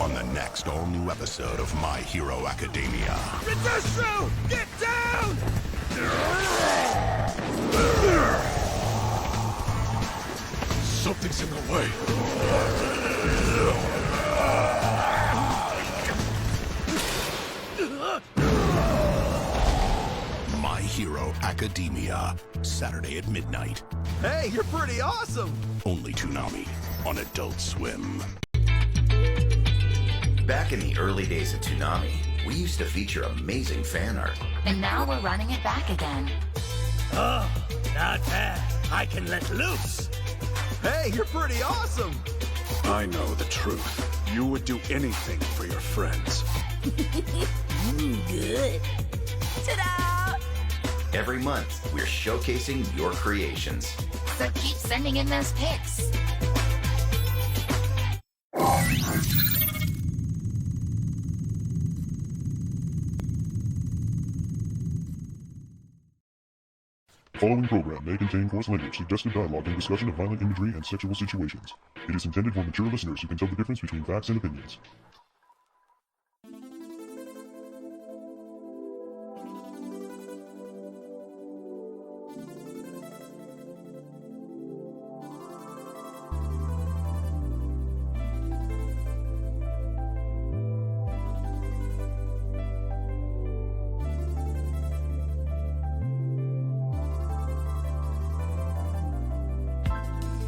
On the next all-new episode of My Hero Academia. Retestro! Get down! Something's in the way. My Hero Academia, Saturday at midnight. Hey, you're pretty awesome! Only Toonami on Adult Swim. Back in the early days of Toonami, we used to feature amazing fan art. And now we're running it back again. Oh, not bad. I can let loose. Hey, you're pretty awesome! I know the truth. You would do anything for your friends. Good. Ta-da! Every month, we're showcasing your creations. So keep sending in those pics. The following program may contain coarse language, suggestive dialogue, and discussion of violent imagery and sexual situations. It is intended for mature listeners who can tell the difference between facts and opinions.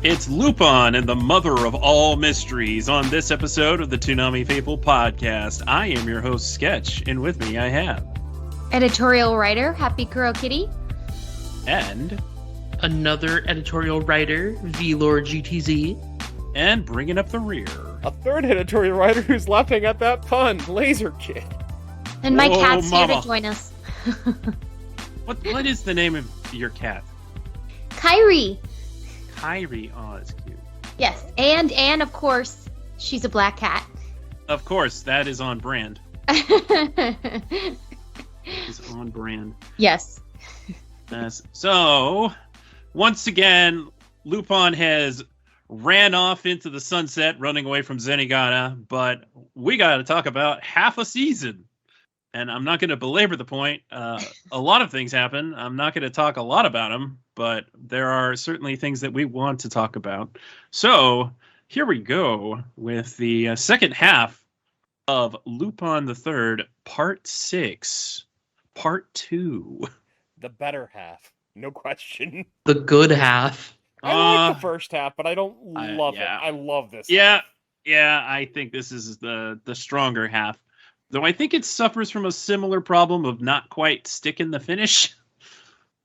It's Lupin and the mother of all mysteries on this episode of the Toonami Faithful podcast. I am your host, Sketch, and with me I have... editorial writer, Happy Kuro Kitty. And... another editorial writer, VLord GTZ. And bringing up the rear... a third editorial writer who's laughing at that pun, LaserKid. And my cat's Momma. here to join us. What is the name of your cat? Kyrie. Kyrie. Oh, that's cute. Yes, and of course, she's a black cat. Of course, that is on brand. It's on brand. Yes. Yes. So, once again, Lupin has ran off into the sunset, running away from Zenigata, but we got to talk about half a season. And I'm not going to belabor the point. A lot of things happen. I'm not going to talk a lot about them, but there are certainly things that we want to talk about. So here we go with the second half of Lupin the Third, Part 6, Part 2. The better half, no question. The good half. I like the first half, but I don't love it. I love this half. Yeah, I think this is the stronger half. Though I think it suffers from a similar problem of not quite sticking the finish,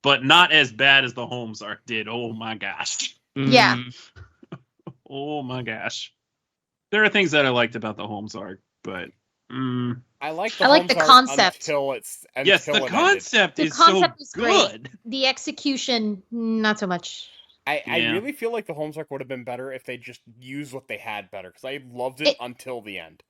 but not as bad as the Holmes arc did. Oh my gosh. Yeah. Oh my gosh. There are things that I liked about the Holmes arc, but I like the concept. The concept is good. The execution, not so much. I really feel like the Holmes arc would have been better if they just used what they had better, because I loved it until the end.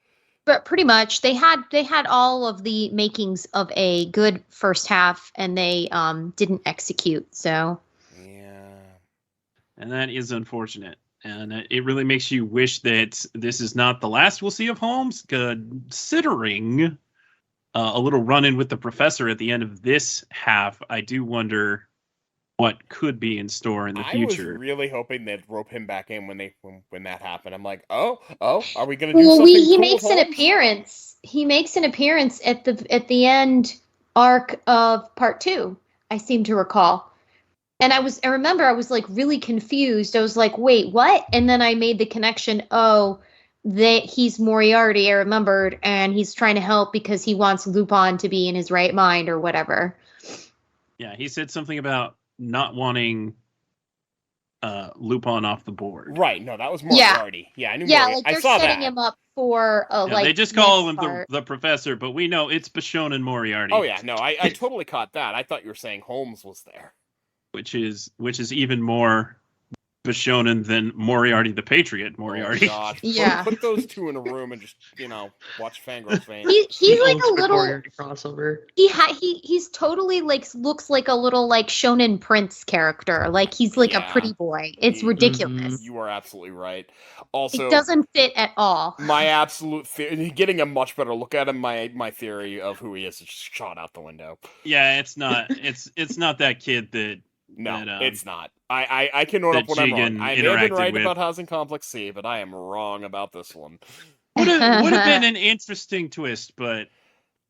But pretty much, they had all of the makings of a good first half, and they didn't execute. So yeah, and that is unfortunate. And it really makes you wish that this is not the last we'll see of Holmes, considering a little run-in with the professor at the end of this half. I do wonder what could be in store in the future. I was really hoping they'd rope him back in when that happened. I'm like, oh, are we going to do something he cool makes an appearance. He makes an appearance at the end arc of Part 2, I seem to recall. And I remember I was like really confused. I was like, wait, what? And then I made the connection, he's Moriarty, I remembered, and he's trying to help because he wants Lupin to be in his right mind or whatever. Yeah, he said something about not wanting Lupin off the board. Right, no, that was Moriarty. Yeah, I knew Moriarty. Like they're setting him up for they just call him the professor, but we know it's Bichon and Moriarty. Oh yeah, no, I totally caught that. I thought you were saying Holmes was there. Which is even more Bishonen than Moriarty the Patriot. Moriarty. Oh, God. Yeah. Put those two in a room and just, watch Fangirl's vein. He's like a Ultimate little. Moriarty crossover. He's totally like looks like a little like Shonen Prince character. Like he's like a Yeah. pretty boy. It's ridiculous. You are absolutely right. Also, It doesn't fit at all. my absolute getting a much better look at him, my theory of who he is just shot out the window. Yeah, it's not. It's not that kid that. No, that, it's not. I can own up that when I'm wrong. Jigen I may have been interacted right with. about Housing Complex C, but I am wrong about this one. Would have been an interesting twist, but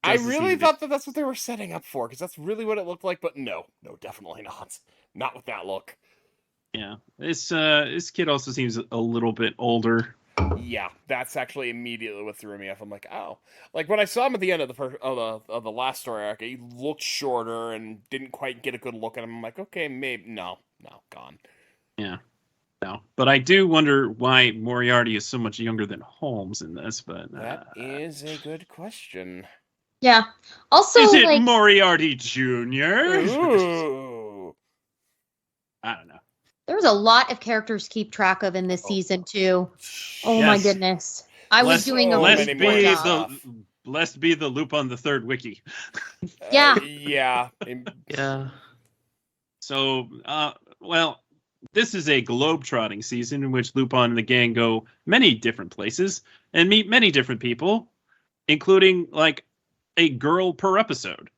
I doesn't really seem to- thought that that's what they were setting up for, because that's really what it looked like. But no, definitely not. Not with that look. Yeah, this kid also seems a little bit older. Yeah, that's actually immediately what threw me off. I'm like, oh, like when I saw him at the end of the last story arc, he looked shorter and didn't quite get a good look at him. I'm like, okay, maybe no, gone. Yeah, no, but I do wonder why Moriarty is so much younger than Holmes in this. But That is a good question. Yeah. Also, is it like Moriarty Jr.? Ooh. I don't know. there's a lot of characters to keep track of in this season too. Oh my Yes. goodness. I was doing a Let's really be poor the- job. Blessed be the Lupin the Third wiki. Yeah. Yeah. Yeah. So, well, this is a globe-trotting season in which Lupin and the gang go many different places and meet many different people, including like a girl per episode.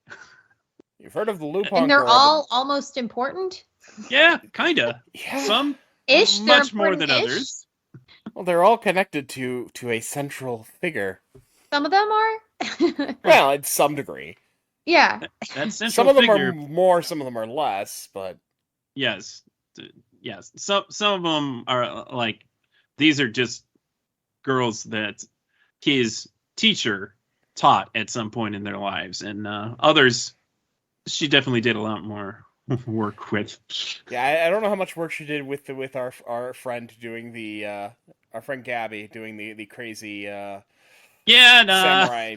You've heard of the Lupin And they're girl, all almost important. Yeah, kinda. Yeah. Some Ish. They're much more than important-ish. others. Well, they're all connected to a central figure. Some of them are. Well, in some degree. Yeah. That central Some of them figure, are more, some of them are less, but yes, yes. Some of them are like these are just girls that his teacher taught at some point in their lives, and others she definitely did a lot more work with. yeah, I don't know how much work she did with our friend doing the our friend Gabby doing the crazy Yeah, samurai.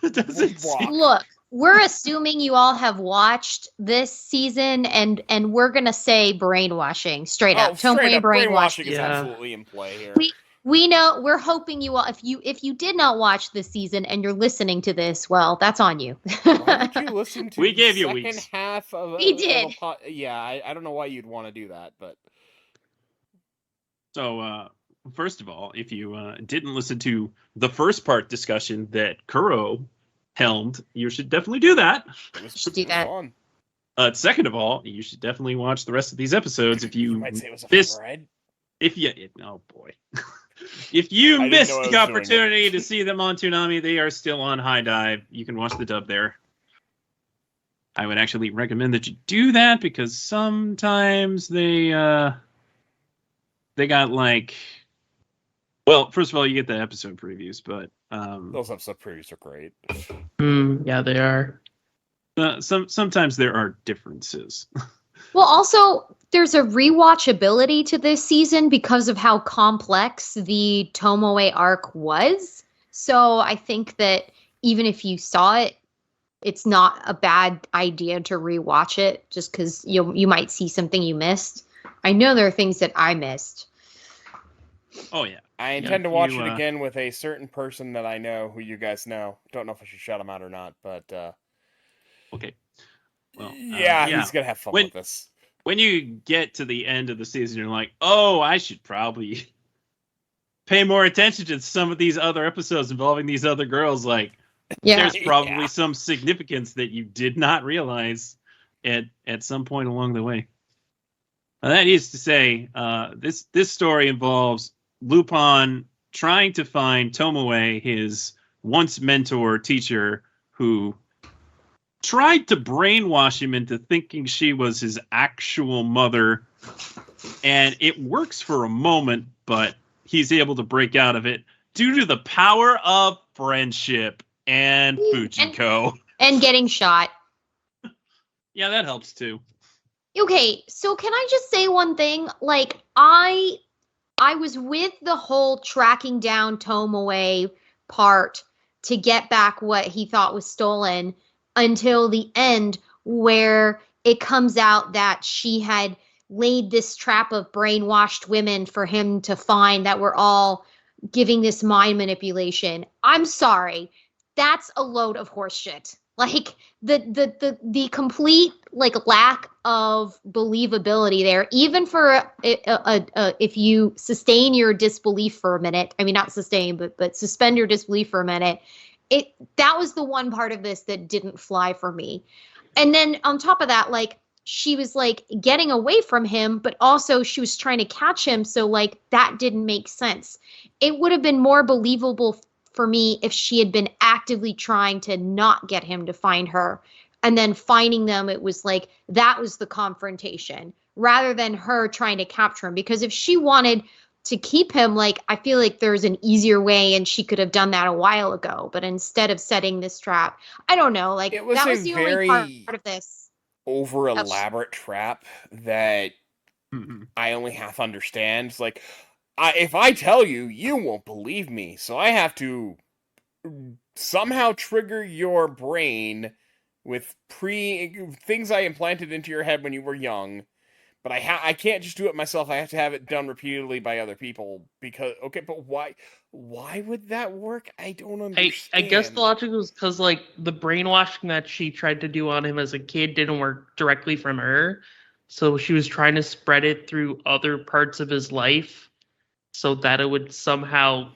doesn't walk. seem- Look, we're assuming you all have watched this season, and we're gonna say brainwashing straight Oh, up. Tomoe straight up, brainwashing. is Yeah. absolutely in play here. We know. We're hoping you all. If you did not watch this season and you're listening to this, well, that's on you. Why would you listen to We the gave you second weeks. half of We of did. yeah, I don't know why you'd want to do that, but So, first of all, if you didn't listen to the first part discussion that Kuro helmed, you should definitely do that. it was, Should do it was that. fun. Second of all, you should definitely watch the rest of these episodes if you might say it was a missed. fun ride. Oh boy, if you I didn't missed know I was the doing opportunity it. to see them on Toonami, they are still on High Dive. You can watch the dub there. I would actually recommend that you do that because sometimes they got like, well, first of all, you get the episode previews, but Those episode previews are great. Yeah, they are. sometimes there are differences. Well, also, there's a rewatchability to this season because of how complex the Tomoe arc was. So I think that even if you saw it, it's not a bad idea to rewatch it just because you might see something you missed. I know there are things that I missed. Oh yeah. I intend to watch you, it again with a certain person that I know, who you guys know. Don't know if I should shout him out or not, but Okay. Well, yeah, he's gonna have fun When- with this. When you get to the end of the season, you're like, oh, I should probably pay more attention to some of these other episodes involving these other girls. Like, Yeah. there's probably Yeah. some significance that you did not realize at some point along the way. That is to say, this story involves Lupin trying to find Tomoe, his once mentor teacher, who tried to brainwash him into thinking she was his actual mother. And it works for a moment, but he's able to break out of it due to the power of friendship and Fujiko. And getting shot. Yeah, that helps too. Okay, so can I just say one thing? Like, I was with the whole tracking down Tomoe part to get back what he thought was stolen until the end, where it comes out that she had laid this trap of brainwashed women for him to find that were all giving this mind manipulation. I'm sorry. That's a load of horseshit. Like the complete like lack of believability there, even for if you sustain your disbelief for a minute. I mean, not sustain, but suspend your disbelief for a minute. That was the one part of this that didn't fly for me. And then on top of that, like she was like getting away from him, but also she was trying to catch him. So like that didn't make sense. It would have been more believable for me if she had been actively trying to not get him to find her, and then finding them. It was like that was the confrontation rather than her trying to capture him. Because if she wanted to keep him, like I feel like there's an easier way and she could have done that a while ago. But instead of setting this trap, I don't know, like that was the only part of this over elaborate trap that I only half understand. It's like, if I tell you, you won't believe me. So I have to somehow trigger your brain with things I implanted into your head when you were young. But I can't just do it myself. I have to have it done repeatedly by other people. Because, okay, but why would that work? I don't understand. I guess the logic was because, like, the brainwashing that she tried to do on him as a kid didn't work directly from her. So she was trying to spread it through other parts of his life so that it would somehow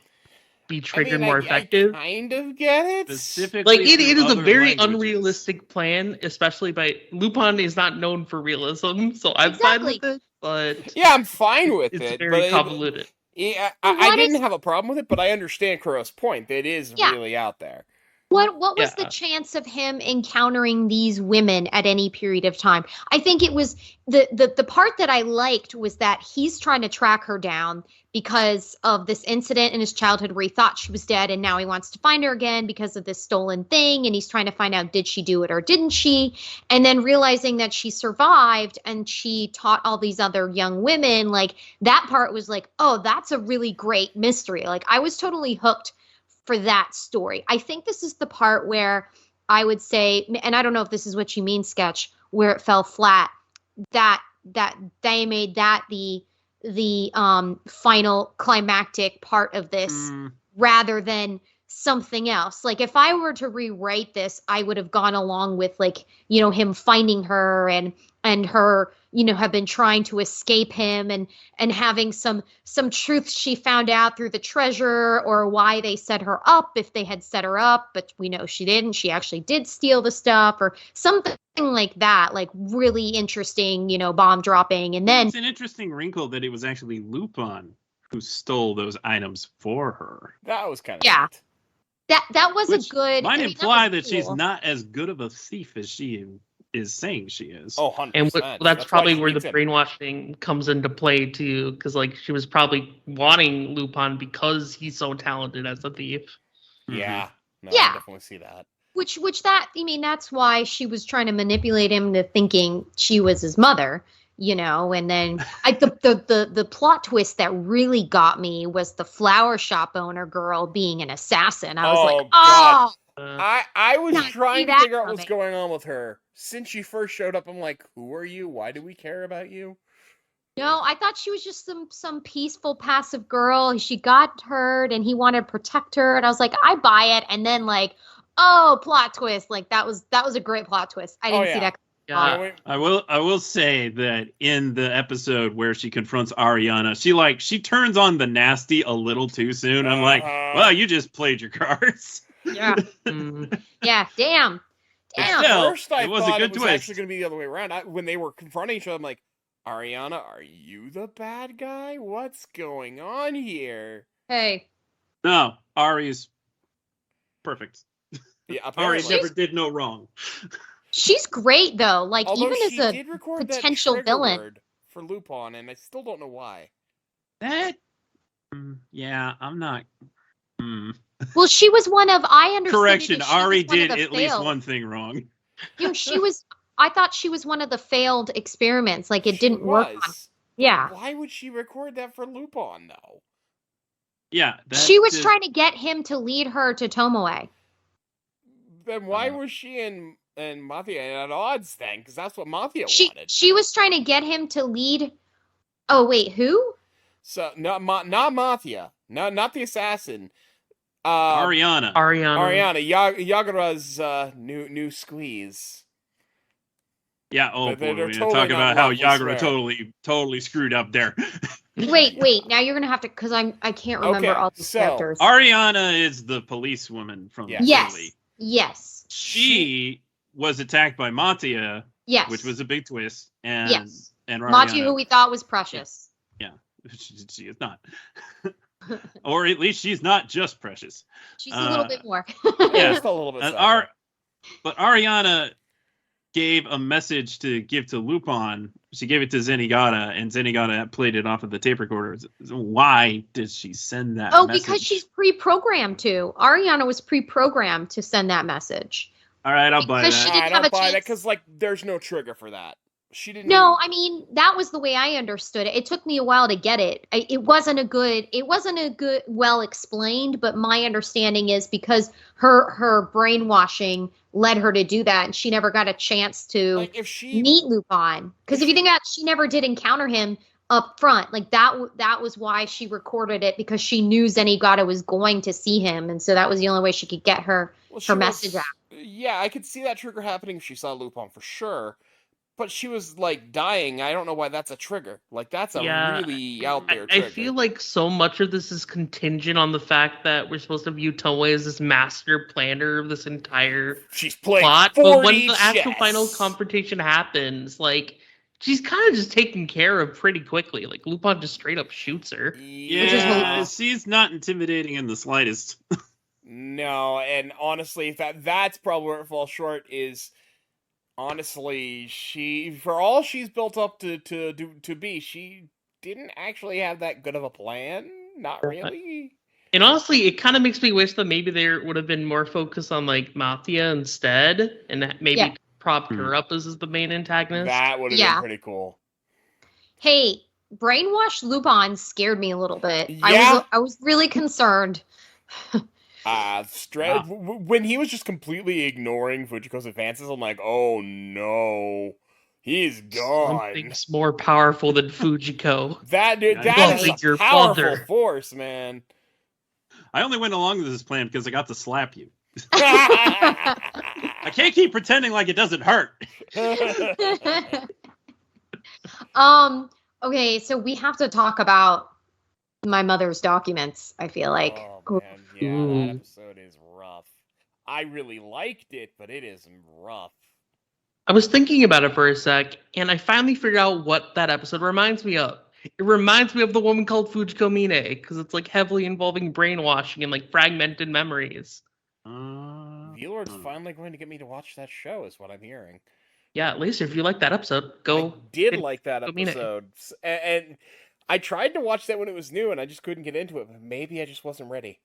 be triggered more effective. I kind of get it. Specifically, like it is a very languages. unrealistic plan, especially by Lupin is not known for realism, so I'm fine with it. But yeah, I'm fine with it's it. very convoluted. Yeah, I didn't have a problem with it, but I understand Kuro's point. That it is really out there. What was the chance of him encountering these women at any period of time? I think it was the part that I liked was that he's trying to track her down because of this incident in his childhood where he thought she was dead, and now he wants to find her again because of this stolen thing, and he's trying to find out, did she do it or didn't she? And then realizing that she survived and she taught all these other young women, like that part was like, oh, that's a really great mystery. Like I was totally hooked for that story. I think this is the part where I would say, and I don't know if this is what you mean, Sketch, where it fell flat, that they made that the final climactic part of this rather than something else. Like if I were to rewrite this, I would have gone along with like, you know, him finding her and her, you know, have been trying to escape him and having some truth she found out through the treasure, or why they set her up if they had set her up, but we know she didn't. She actually did steal the stuff or something like that, like really interesting, you know, bomb dropping. And then it's an interesting wrinkle that it was actually Lupin who stole those items for her. That was kind of neat. That was Which a good. might imply that cool. she's not as good of a thief as she is saying she is. Oh, 100%. And that's probably where the brainwashing comes into play too, because like she was probably wanting Lupin because he's so talented as a thief. Yeah, no, yeah, I definitely see that. Which that, I mean, that's why she was trying to manipulate him into thinking she was his mother, you know. And then the plot twist that really got me was the flower shop owner girl being an assassin. I was like, God. oh. I was trying to figure out what's going on with her. Since she first showed up, I'm like, who are you? Why do we care about you? No, I thought she was just some peaceful, passive girl. She got hurt and he wanted to protect her. And I was like, I buy it. And then like, oh, plot twist. Like that was a great plot twist. I didn't see that. Yeah, I will say that in the episode where she confronts Ariana, she turns on the nasty a little too soon. I'm like, well, you just played your cards. Yeah. Yeah, damn. At first, I thought it was actually going to be the other way around. When they were confronting each other, I'm like, Ariana, are you the bad guy? What's going on here? Hey. No, Ari's perfect. Yeah, apparently. Ari never did no wrong. She's great, though. Like, although even as a potential villain. Word for Lupin, and I still don't know why. That? Yeah, I'm not... Well, she was one of, I understand. Correction, Ari did at least one thing wrong. You know, I thought she was one of the failed experiments. Like, it didn't work. Yeah. Why would she record that for Lupin, though? Yeah. She was trying to get him to lead her to Tomoe. Then why was she in and Mafia at odds then, because that's what Mafia She wanted. she was trying to get him to lead. Oh wait, who? So not Mafia, not the assassin. Ariana. Ariana, Yagura's new squeeze. Yeah. Oh But they're boy, we're totally talk not about how love, we Yagura swear. totally screwed up there. Wait. Now you're gonna have to, because I can't remember Okay, all these so, characters. Ariana is the policewoman from Yeah. Yes. Italy. Yes. She was attacked by Matia, Yes. which was a big twist. And Yes. and Matu, Ariana, who we thought was precious. she is not, or at least she's not just precious. She's a little bit more. Yeah. Just a little bit. And but Ariana gave a message to give to Lupin. She gave it to Zenigata, and Zenigata played it off of the tape recorder. Why did she send that message? Because she's pre-programmed to. Ariana was pre-programmed to send that message. All right, I'll buy Because she that. didn't I have don't a buy that chance. because there's no trigger for that. She didn't. No, I mean, that was the way I understood it. It took me a while to get it. It wasn't a good, well explained, but my understanding is because her brainwashing led her to do that, and she never got a chance to meet Lupin. Because if you think about it, she never did encounter him up front. Like that was why she recorded it, because she knew Zenigata was going to see him, and so that was the only way she could get her message out. Yeah, I could see that trigger happening if she saw Lupin for sure. But she was dying. I don't know why that's a trigger. That's a really out there trigger. I feel like so much of this is contingent on the fact that we're supposed to view Toei as this master planner of this entire plot. But when the actual final confrontation happens, she's kind of just taken care of pretty quickly. Lupin just straight up shoots her. Yeah, she's not intimidating in the slightest. No, and honestly, that's probably where it falls short is... Honestly, for all she's built up to be, she didn't actually have that good of a plan. Not really. And honestly, it kind of makes me wish that maybe there would have been more focus on Mafia instead, and maybe propped her up as the main antagonist. That would have been pretty cool. Hey, brainwashed Lupin scared me a little bit. Yeah. I was really concerned. When he was just completely ignoring Fujiko's advances, I'm like, oh no, he's gone. Something's more powerful than Fujiko. That is a powerful force, man. I only went along with this plan because I got to slap you. I can't keep pretending like it doesn't hurt. Okay, so we have to talk about my mother's documents, I feel like. Oh, man. Yeah, that episode is rough. I really liked it, but it is rough. I was thinking about it for a sec, and I finally figured out what that episode reminds me of. It reminds me of the woman called Fujiko Mine, because it's heavily involving brainwashing and fragmented memories. VLord's finally going to get me to watch that show, is what I'm hearing. Yeah, Laser, if you like that episode, go. I did like that episode. And I tried to watch that when it was new, and I just couldn't get into it. But maybe I just wasn't ready.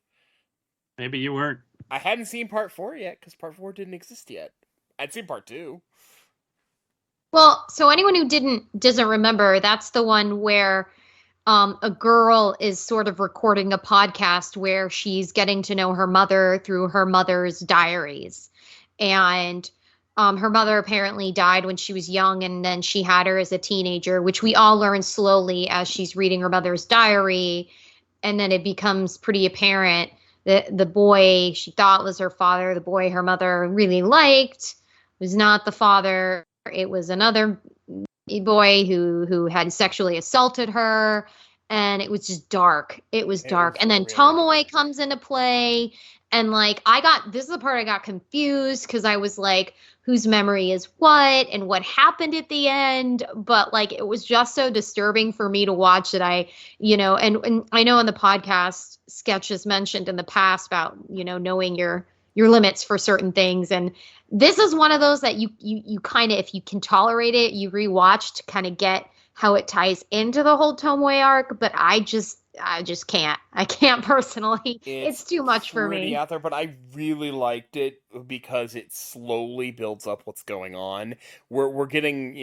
Maybe you weren't. I hadn't seen part 4 yet, because part 4 didn't exist yet. I'd seen part 2. Well, so anyone who doesn't remember, that's the one where a girl is sort of recording a podcast where she's getting to know her mother through her mother's diaries. And her mother apparently died when she was young, and then she had her as a teenager, which we all learn slowly as she's reading her mother's diary. And then it becomes pretty apparent that the boy she thought was her father, the boy her mother really liked, was not the father. It was another boy who had sexually assaulted her, and it was just dark. It was dark. And then Tomoe comes into play, and this is the part I got confused, because I was like, whose memory is what and what happened at the end? But it was just so disturbing for me to watch that and I know in the podcast Sketch has mentioned in the past about, knowing your limits for certain things. And this is one of those that you kind of, if you can tolerate it, you rewatch to kind of get how it ties into the whole Tomoe arc. But I just can't. I can't personally. It's too much for me. Out there, but I really liked it because it slowly builds up what's going on. We're getting,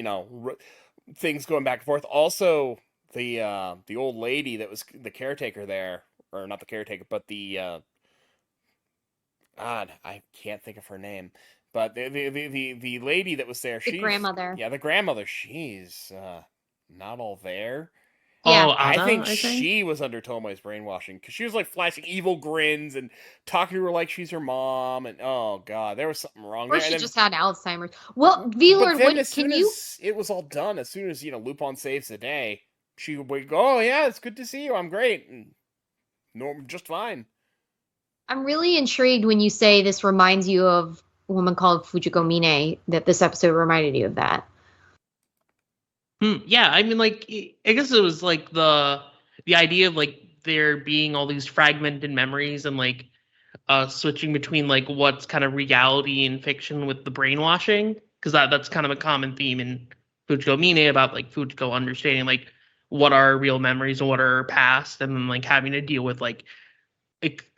things going back and forth. Also, the old lady that was the caretaker there, or not the caretaker, but the God, I can't think of her name. But the lady that was there, The grandmother. Yeah, the grandmother. She's not all there. Yeah. Oh, I Anna, think she was under Tomoe's brainwashing because she was like flashing evil grins and talking to her like she's her mom, and oh god, there was something wrong Or there. she just had Alzheimer's. Well, VLord, then what as soon as it was all done, as soon as Lupin saves the day, she would go, "Oh yeah, it's good to see you. I'm great, and no, just fine." I'm really intrigued when you say this reminds you of a woman called Fujiko Mine, that this episode reminded you of that. Yeah, I mean, like, I guess it was like the idea of like there being all these fragmented memories and like switching between like what's kind of reality and fiction with the brainwashing, because that's kind of a common theme in Fujiko Mine about like Fujiko understanding like what are real memories and what are her past, and then like having to deal with like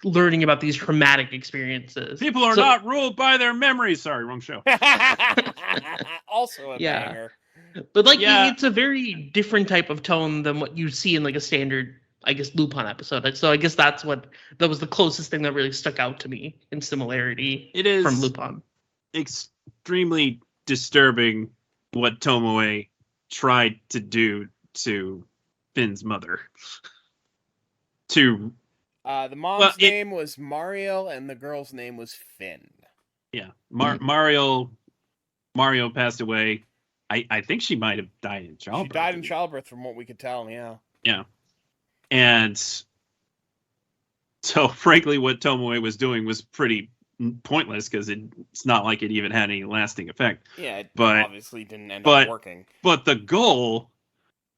learning about these traumatic experiences. People are not ruled by their memories. Sorry, wrong show. Also a banger. But like it's a very different type of tone than what you see in like a standard, I guess, Lupin episode. So I guess that was the closest thing that really stuck out to me in similarity. It is from Lupin. Extremely disturbing what Tomoe tried to do to Finn's mother. The mom's name was Mario, and the girl's name was Finn. Yeah, Mario passed away. I think she might have died in childbirth. She died in childbirth, from what we could tell. Yeah. Yeah, and so frankly, what Tomoe was doing was pretty pointless because it's not like it even had any lasting effect. Yeah, it but obviously didn't end up working. But the goal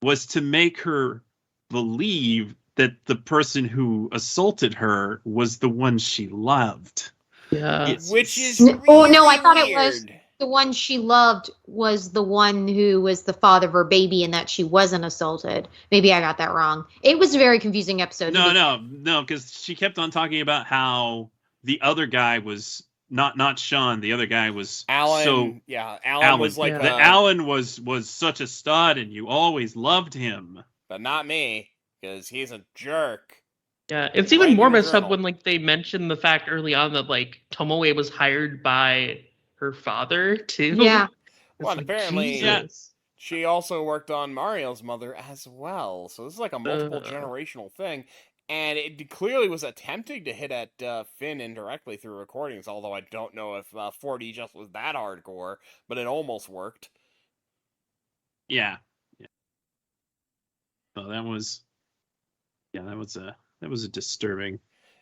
was to make her believe that the person who assaulted her was the one she loved. Yeah. Which is I thought weird. it was the one she loved was the one who was the father of her baby, and that she wasn't assaulted. Maybe I got that wrong. It was a very confusing episode. No, because she kept on talking about how the other guy was not Sean. The other guy was Alan. So Alan was like Alan was such a stud, and you always loved him, but not me because he's a jerk. Yeah, it's even more messed up when like they mentioned the fact early on that like Tomoe was hired by her father too. Yeah. Well, like, apparently Jesus. she also worked on Mario's mother as well. So this is like a multiple generational thing. And it clearly was attempting to hit at Finn indirectly through recordings, although I don't know if 4D just was that hardcore, but it almost worked. Yeah. So that was a disturbing.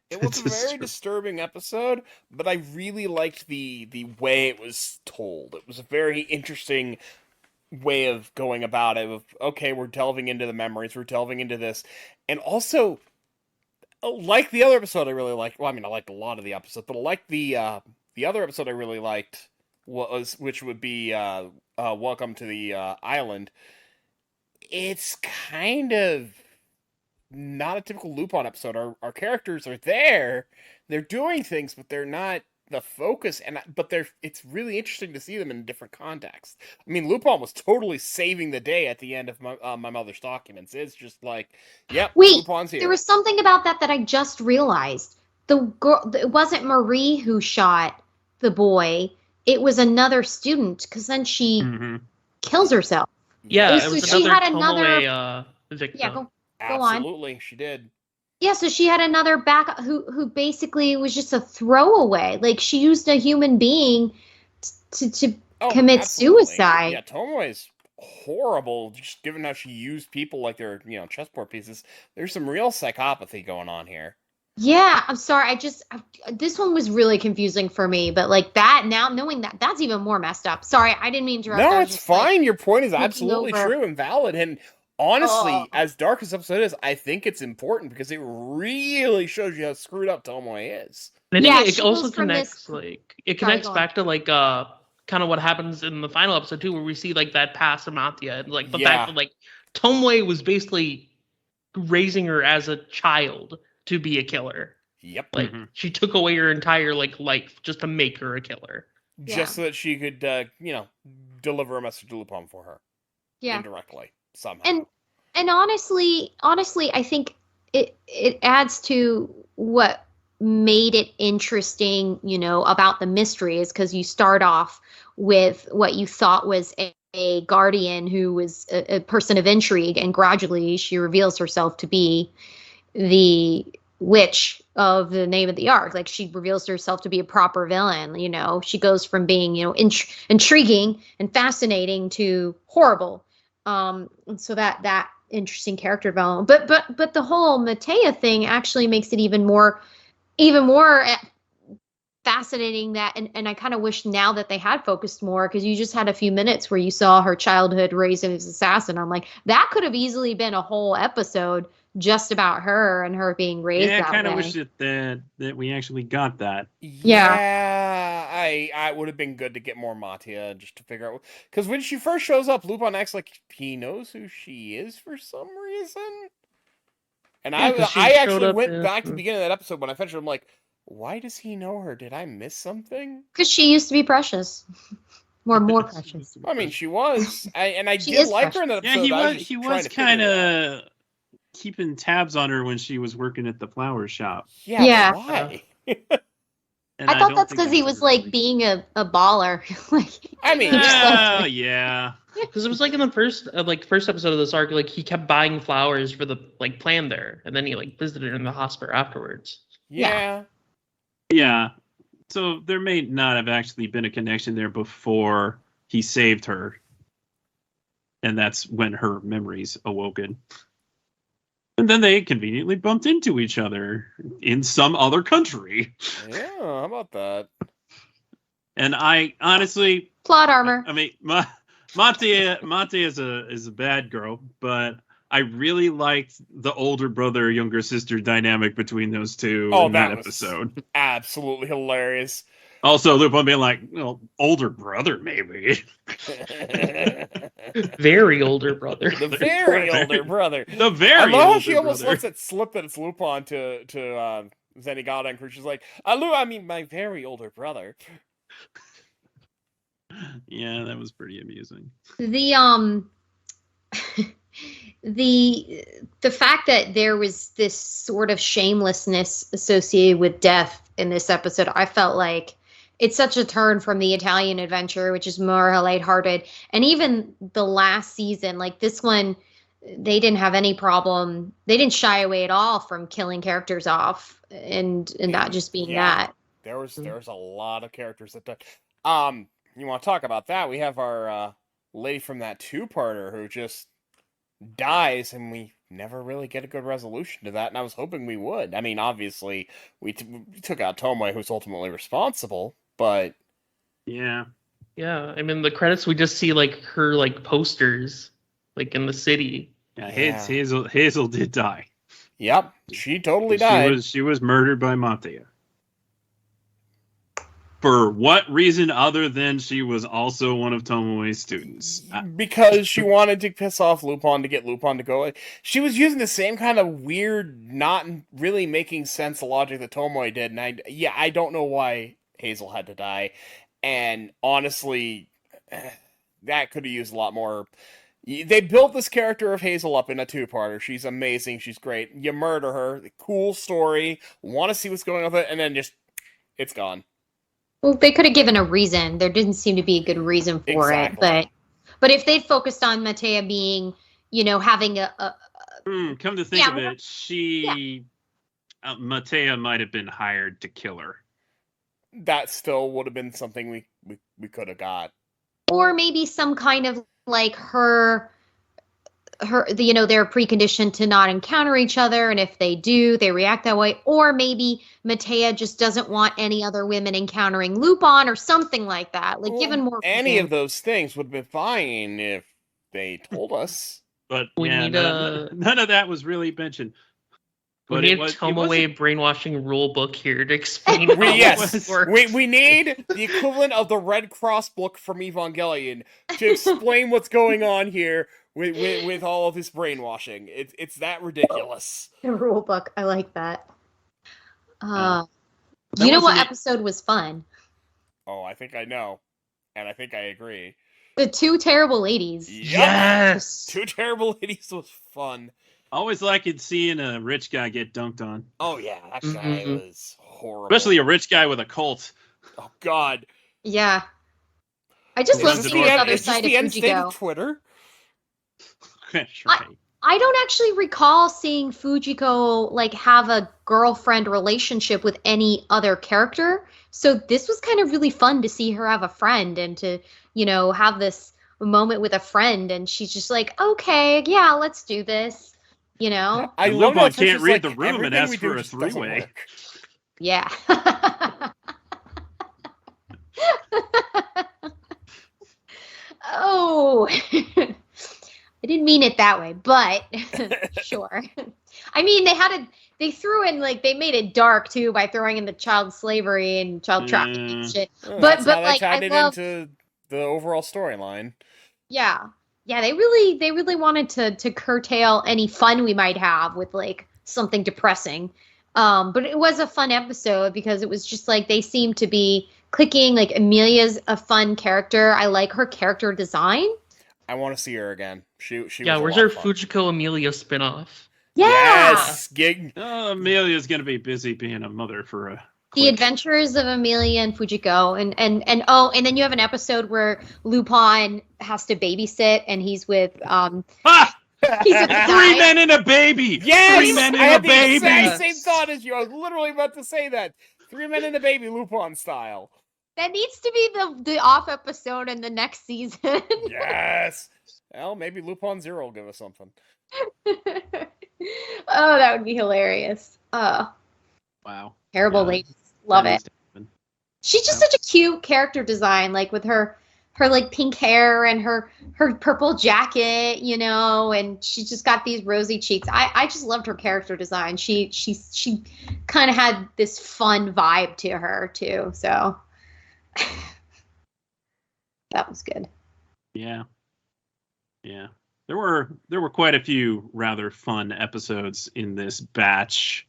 It was a very disturbing episode, but I really liked the way it was told. It was a very interesting way of going about it. Of, okay, we're delving into the memories, we're delving into this, and also, like the other episode, I really liked. Well, I mean, I liked a lot of the episode, but I liked the other episode I really liked which would be Welcome to the Island. It's kind of not a typical Lupin episode. Our characters are there, they're doing things, but they're not the focus. But it's really interesting to see them in a different context. I mean, Lupin was totally saving the day at the end of my mother's documents. It's just like, yep, Lupin's here. There was something about that I just realized. The girl, it wasn't Marie who shot the boy. It was another student, because then she kills herself. Yeah, it was she had another another victim. Yeah, go Absolutely, on. She did. Yeah, so she had another backup who basically was just a throwaway. Like, she used a human being to commit suicide. Yeah, Tomoe is horrible, just given how she used people like they're, chessboard pieces. There's some real psychopathy going on here. Yeah, I'm sorry. This one was really confusing for me, but like that, now knowing that, that's even more messed up. Sorry, I didn't mean to interrupt. No, it's fine. Your point is absolutely over. true and valid. And honestly, as dark as this episode is, I think it's important because it really shows you how screwed up Tomoe is. I think it she also goes from connects this- connects go back to like kind of what happens in the final episode too, where we see like that past Amathia and like the fact that like Tomoe was basically raising her as a child to be a killer. Yep. Like she took away her entire like life just to make her a killer. Just so that she could deliver a message to Lupin for her. Yeah. Indirectly. Somehow. And honestly, I think it adds to what made it interesting, about the mystery is because you start off with what you thought was a guardian who was a person of intrigue, and gradually she reveals herself to be the witch of the name of the arc. Like, she reveals herself to be a proper villain. She goes from being intriguing and fascinating to horrible. And so that interesting character development. But the whole Matea thing actually makes it even more fascinating. And I kind of wish now that they had focused more, because you just had a few minutes where you saw her childhood raised as an assassin. I'm like, that could have easily been a whole episode just about her and her being raised that way. Yeah, I kind of wish that we actually got that. Yeah, I would have been good to get more Matea just to figure out, because when she first shows up, Lupin acts like he knows who she is for some reason. And I actually went back to the beginning of that episode when I finished it. I'm like, why does he know her? Did I miss something? Because she used to be precious. More precious. I mean, she was. I She did is like her in that episode. Yeah, he he was kind of keeping tabs on her when she was working at the flower shop. Yeah. But why? And I thought don't that's think because he was like being a baller. Like, I mean, yeah. Because it was like in the first episode of this arc, like he kept buying flowers for the plan there, and then he like visited her in the hospital afterwards. Yeah. Yeah. So there may not have actually been a connection there before he saved her. And that's when her memories awoken. And then they conveniently bumped into each other in some other country. Yeah, how about that? And I honestly, plot armor. I mean, Monte is a bad girl, but I really liked the older brother younger sister dynamic between those two in that episode. Absolutely hilarious. Also, Lupin being like, older brother, maybe. Very older brother. The very older brother. The very I love how she older almost brother. lets it slip that it's Lupin to Zenigata, and she's like, I mean, my very older brother. Yeah, that was pretty amusing. The fact that there was this sort of shamelessness associated with death in this episode, I felt like it's such a turn from the Italian Adventure, which is more lighthearted. And even the last season, like this one, they didn't have any problem. They didn't shy away at all from killing characters off and not just being that. There was a lot of characters that you want to talk about that? We have our lady from that two-parter who just dies, and we never really get a good resolution to that, and I was hoping we would. I mean, obviously, we took out Tomoe, who's ultimately responsible, but... Yeah. Yeah, I mean, the credits, we just see, like, her, like, posters, like, in the city. Yeah, Hazel did die. Yep, she totally died. She was murdered by Matea. For what reason other than she was also one of Tomoe's students? Because she wanted to piss off Lupin to get Lupin to go. She was using the same kind of weird, not really making sense logic that Tomoe did, and I don't know why Hazel had to die. And honestly, that could have used a lot more. They built this character of Hazel up in a two-parter. She's amazing. She's great. You murder her. Cool story. Want to see what's going on with it, and then just it's gone. Well, they could have given a reason. There didn't seem to be a good reason for it, but if they'd focused on Matea being, having come to think of it, Matea might have been hired to kill her. That still would have been something we could have got, or maybe some kind of like her, they're preconditioned to not encounter each other, and if they do, they react that way. Or maybe Matea just doesn't want any other women encountering Lupin, or something like that. Like, given more any of those things would be fine if they told us. But none of that was really mentioned. We need Tomoe brainwashing rule book here to explain. We need the equivalent of the Red Cross book from Evangelion to explain what's going on here. With all of this brainwashing, it's that ridiculous. The rule book, I like that. You know what episode was fun? Oh, I think I know, and I think I agree. The Two Terrible Ladies. Yes, Two Terrible Ladies was fun. Always liked seeing a rich guy get dunked on. Oh yeah, that guy was horrible. Especially a rich guy with a cult. Oh God. Yeah. I just love seeing the other side of Fujiko. Twitter. Right. I don't actually recall seeing Fujiko like have a girlfriend relationship with any other character. So this was kind of really fun to see her have a friend and to, have this moment with a friend. And she's just like, okay, yeah, let's do this. I Lupin can't read the room and ask for a three-way. Yeah. Oh. I didn't mean it that way, but sure. I mean, they threw in they made it dark too by throwing in the child slavery and child trafficking and shit. Well, but they tied it into the overall storyline. Yeah. Yeah, they really wanted to curtail any fun we might have with something depressing. But it was a fun episode because it was just they seemed to be clicking. Amelia's a fun character. I like her character design. I want to see her again. She yeah, where's her Fujiko Amelia spinoff? Yeah. Yes, gig. Amelia's gonna be busy being a mother for a. The Adventures of Amelia and Fujiko, and then you have an episode where Lupin has to babysit, and he's with he's with 3 men and a baby. Yes, 3 men I and had a the baby. exact same thought as you. I was literally about to say that. 3 men and a baby, Lupin style. That needs to be the off episode in the next season. Yes. Well, maybe Lupin Zero will give us something. Oh, that would be hilarious. Wow. Terrible ladies. Love it. She's just such a cute character design, with her pink hair and her purple jacket, and she's just got these rosy cheeks. I just loved her character design. She kind of had this fun vibe to her too. So that was good. Yeah. Yeah. There were quite a few rather fun episodes in this batch,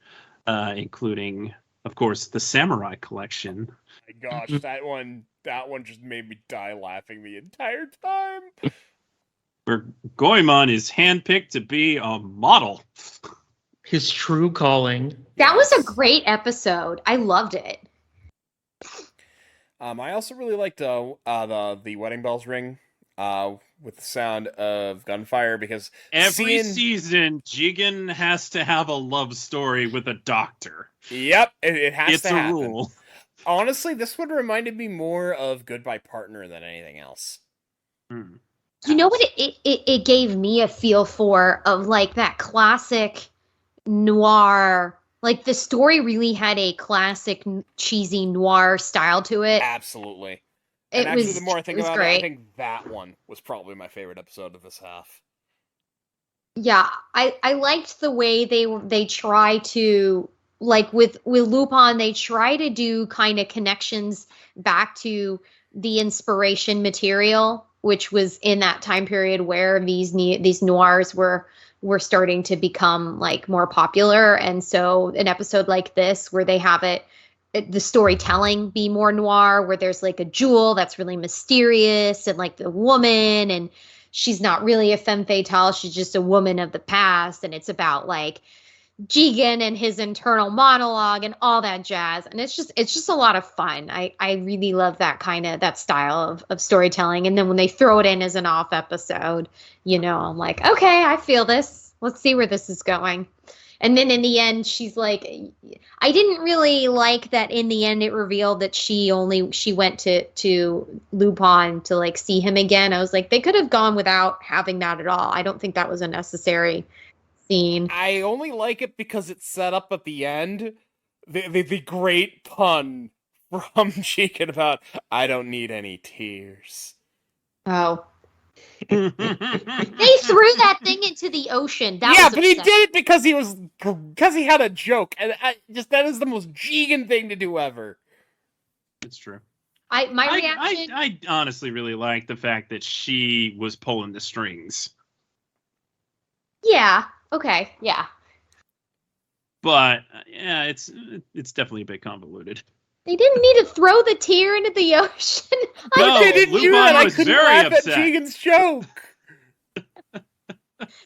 including, of course, the Samurai Collection. My gosh, that one just made me die laughing the entire time. Where Goemon is handpicked to be a model. His true calling. That was a great episode. I loved it. I also really liked the wedding bells ring with the sound of gunfire, because every season Jigen has to have a love story with a doctor. Yep, it has to happen. It's a rule. Honestly, this one reminded me more of Goodbye Partner than anything else. You know what it gave me a feel for of that classic noir. The story really had a classic cheesy noir style to it. Absolutely. And actually, the more I think about it, I think that one was probably my favorite episode of this half. Yeah, I liked the way they try to, with Lupin, they try to do kind of connections back to the inspiration material, which was in that time period where these noirs were starting to become more popular. And so an episode like this where they have the storytelling be more noir, where there's a jewel that's really mysterious and the woman, and she's not really a femme fatale, she's just a woman of the past, and it's about Jigen and his internal monologue and all that jazz, and it's just a lot of fun. I really love that style of storytelling. And then when they throw it in as an off episode, I'm like, okay, I feel this, let's see where this is going. And then in the end, she's I didn't really like that in the end it revealed that she went to Lupin to see him again. I was like, they could have gone without having that at all. I don't think that was a necessary scene. I only like it because it's set up at the end. The great pun from Jigen about, I don't need any tears. Oh. They threw that thing into the ocean. That was but he did it because he had a joke, and that is the most Jigen thing to do ever. It's true. My reaction. I honestly really like the fact that she was pulling the strings. Yeah. Okay. Yeah. But yeah, it's definitely a bit convoluted. They didn't need to throw the tear into the ocean. No, they didn't Lupin do that. I was couldn't very laugh upset. at Jigen's joke.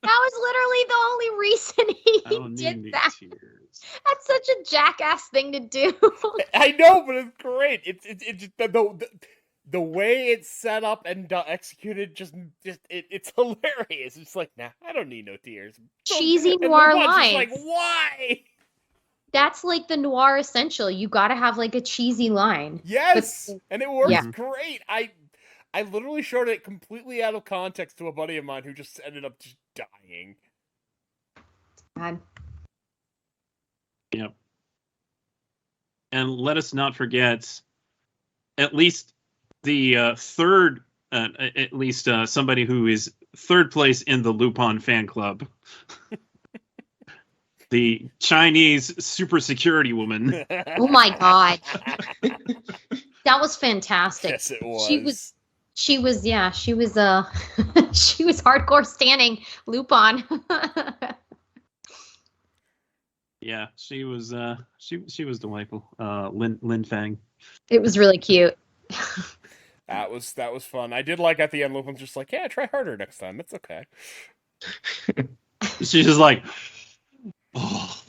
was literally the only reason I don't he need did any that. tears. That's such a jackass thing to do. I know, but it's great. It's just the way it's set up and executed. It's hilarious. It's like, nah, I don't need no tears. Cheesy And noir Lupin's just lines. like, why? That's like the noir essential. You got to have like a cheesy line. Yes, and it works Yeah. great. I literally showed it completely out of context to a buddy of mine who just ended up just dying. God. Yep. And let us not forget, at least the third, at least somebody who is third place in the Lupin fan club. The Chinese super security woman. Oh my God. That was fantastic. Yes, it was. She was she was hardcore standing Lupin. Yeah, she was she was delightful. Lin Fang. It was really cute. That was fun. I did like at the end Lupin's just like, yeah, try harder next time. It's okay. She's just like, oh.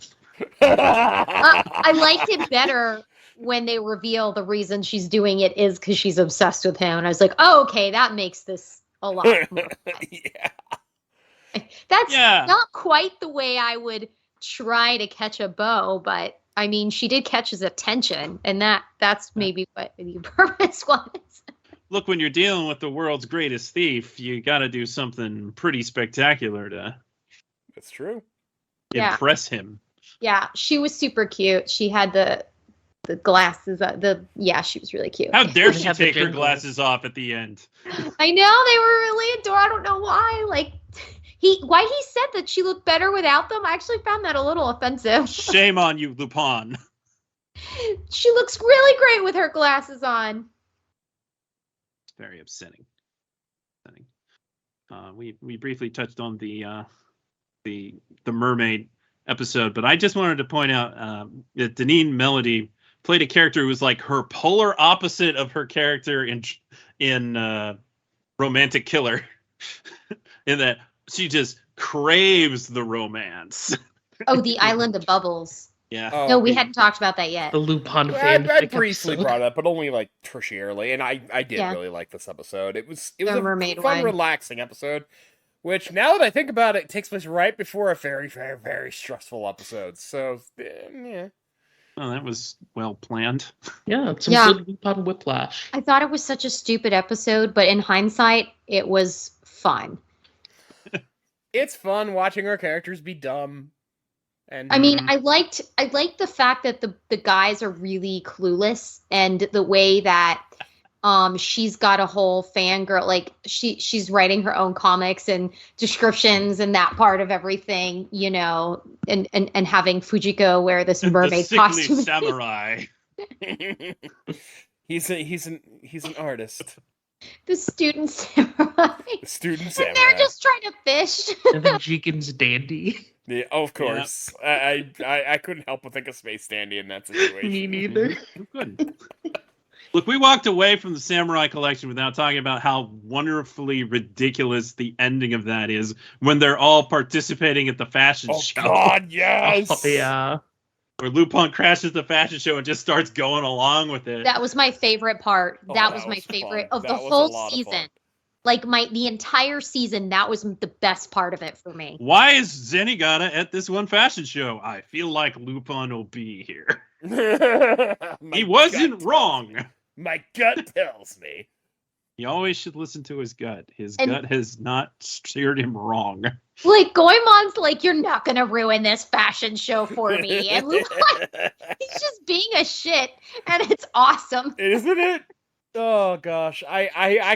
I liked it better when they reveal the reason she's doing it is because she's obsessed with him. And I was like, oh, okay, that makes this a lot more fun. Yeah. That's not quite the way I would try to catch a beau, but I mean, she did catch his attention, and that's maybe what the purpose was. Look, when you're dealing with the world's greatest thief, you got to do something pretty spectacular to That's true. impress him. Yeah, she was super cute. She had the glasses. She was really cute. How dare she have the take her jingles. glasses off at the end? I know they were really adorable. I don't know why. Like why he said that she looked better without them. I actually found that a little offensive. Shame on you, Lupin. She looks really great with her glasses on. It's very upsetting. We briefly touched on the mermaid episode, but I just wanted to point out that Deneen Melody played a character who was like her polar opposite of her character in Romantic Killer, in that she just craves the romance. Oh, the Island of Bubbles. Yeah. No, we hadn't talked about that yet. The Lupin I fanfic briefly episode. brought it up, but only like tertiarily, and I did Yeah. really like this episode. It was The a mermaid fun, one. relaxing episode. Which, now that I think about it, takes place right before a very, very, very stressful episode. So, yeah. Oh, that was well planned. Yeah, some Yeah. good Lupin whiplash. I thought it was such a stupid episode, but in hindsight, it was fun. It's fun watching our characters be dumb. And I mean, I liked the fact that the guys are really clueless, and the way that she's got a whole fangirl, like she's writing her own comics and descriptions and that part of everything, you know, and having Fujiko wear this mermaid the sickly costume. samurai. he's an artist. The student samurai. The student And samurai. they're just trying to fish. And then Jigen's dandy. Yeah, of course. I couldn't help but think of Space Dandy in that situation. Me neither. Good. Look, we walked away from the Samurai Collection without talking about how wonderfully ridiculous the ending of that is when they're all participating at the fashion Oh show. God, yes. Oh, yeah. Where Lupin crashes the fashion show and just starts going along with it. That was my favorite part. Oh, that that was my was favorite fun. of That the was a whole lot of season. fun. Like the entire season, that was the best part of it for me. Why is Zenigata at this one fashion show? I feel like Lupin will be here. He wasn't wrong. My gut tells me. He always should listen to his gut. His And- gut has not steered him wrong. Like Goemon's like, you're not gonna ruin this fashion show for me, and Lupin, he's just being a shit, and it's awesome. Isn't it? Oh gosh, I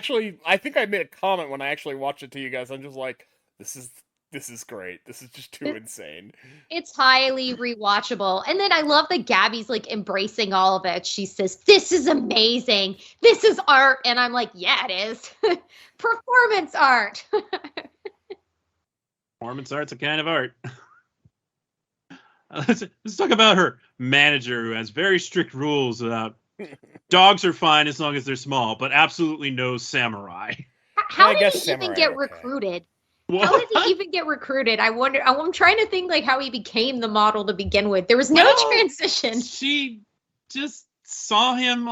think I made a comment when I actually watched it to you guys. I'm just like, this is great. This is just too insane. It's highly rewatchable, and then I love that Gabby's like embracing all of it. She says, "This is amazing. This is art," and I'm like, "Yeah, it is. Performance art." Performance art's a kind of art. Let's talk about her manager, who has very strict rules about dogs are fine as long as they're small, but absolutely no samurai. How I did guess he even samurai get are okay. recruited? How did he even get recruited? I wonder. I'm trying to think like how he became the model to begin with. There was no transition. She just saw him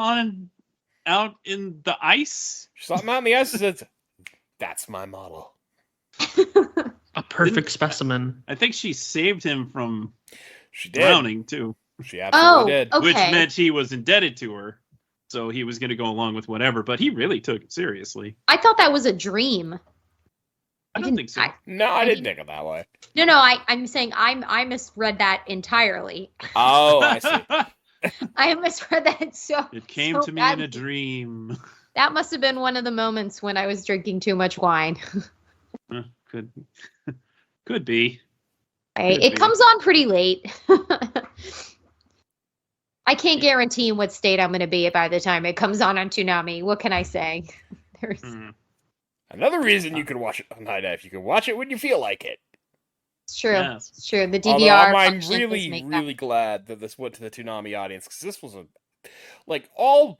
out in the ice. She saw him out in the ice and said, "That's my model." A perfect specimen. I think she saved him from She did. drowning too. She absolutely did. Okay. Which meant he was indebted to her. So he was going to go along with whatever, but he really took it seriously. I thought that was a dream. I don't think so. No, I didn't think it that way. No. I'm saying I misread that entirely. Oh, I see. I misread that so. It came so to me in a badly. dream. That must have been one of the moments when I was drinking too much wine. Could be. Right? It comes on pretty late. I can't guarantee in what state I'm going to be by the time it comes on Toonami. What can I say? Another reason you could watch it on High Dive. You can watch it when you feel like it. It's true. Yes. It's true. The Although DVR. I'm function does really, make that. really glad that this went to the Toonami audience because this was all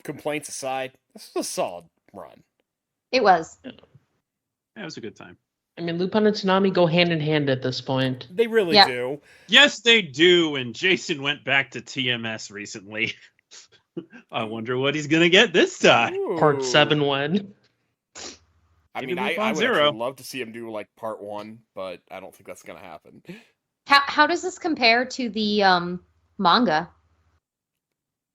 complaints aside, this was a solid run. It was. That was a good time. I mean, Lupin and Toonami go hand in hand at this point. They really Yeah. do. Yes, they do. And Jason went back to TMS recently. I wonder what he's going to get this time. Part Ooh. 7 when. I Maybe mean, I Lupin would Zero. actually love to see him do like part 1, but I don't think that's gonna happen. How does this compare to the manga?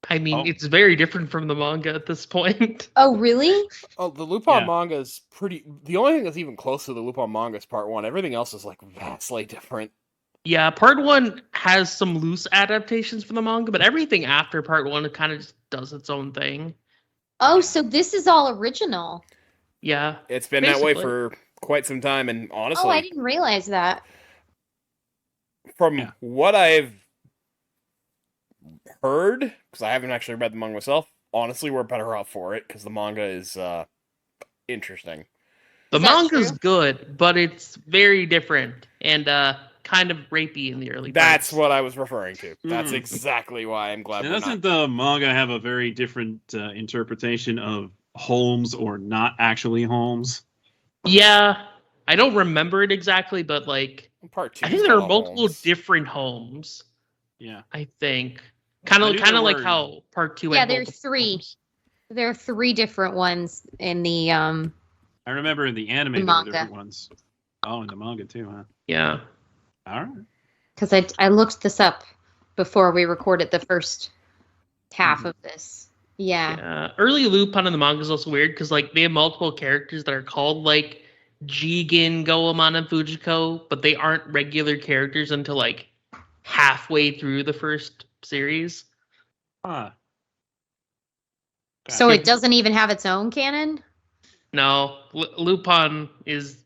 I mean, Oh. it's very different from the manga at this point. Oh, really? Oh, the Lupin Yeah. manga is pretty. The only thing that's even close to the Lupin manga is part 1. Everything else is like vastly different. Yeah, part 1 has some loose adaptations from the manga, but everything after part 1 kind of just does its own thing. Oh, so this is all original. Yeah. It's been that way Basically. for quite some time, and honestly, Oh, I didn't realize that. from what I've heard, because I haven't actually read the manga myself, honestly, we're better off for it because the manga is interesting. The Is that manga's true? good, but it's very different and kind of rapey in the early That's parts. what I was referring to. That's Mm. exactly why I'm glad And we're doesn't not. the manga have a very different interpretation of Holmes or not actually Holmes? Yeah, I don't remember it exactly, but like Part 2. I think there are multiple different homes. Yeah. I think kind I of knew like there were- how part 2. Yeah, had there's multiple 3. homes. There are 3 different ones in the I remember in the anime there were manga. different ones. Oh, in the manga too, huh? Yeah. All right. because I looked this up before we recorded the first half of this. Yeah. Early Lupin in the manga is also weird because like they have multiple characters that are called like Jigen, Goemon, and Fujiko, but they aren't regular characters until like halfway through the first series. Huh. So it doesn't even have its own canon? No, Lupin is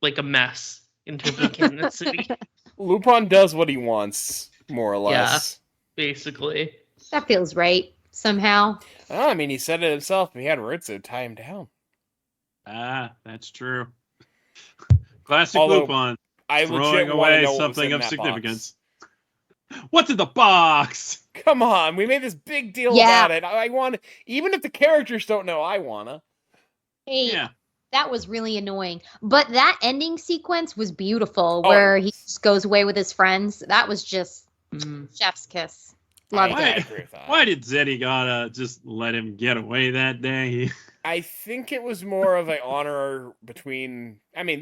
like a mess in terms of canonicity, Lupin does what he wants, more or less. basically. That feels right somehow. Oh, I mean, he said it himself. He had Ritsu tie him down. Ah, that's true. Classic Although, Lupin. I Throwing legit want to away know what was something in of that significance. What's in the box? box. Come on, we made this big deal Yeah. about it. I want, even if the characters don't know, I wanna. Hey, Yeah. that was really annoying. But that ending sequence was beautiful, Oh, where it he was. just goes away with his friends. That was just Mm. chef's kiss. Loved I it. agree with that. Why did Zenigata just let him get away that day? I think it was more of an honor between. I mean,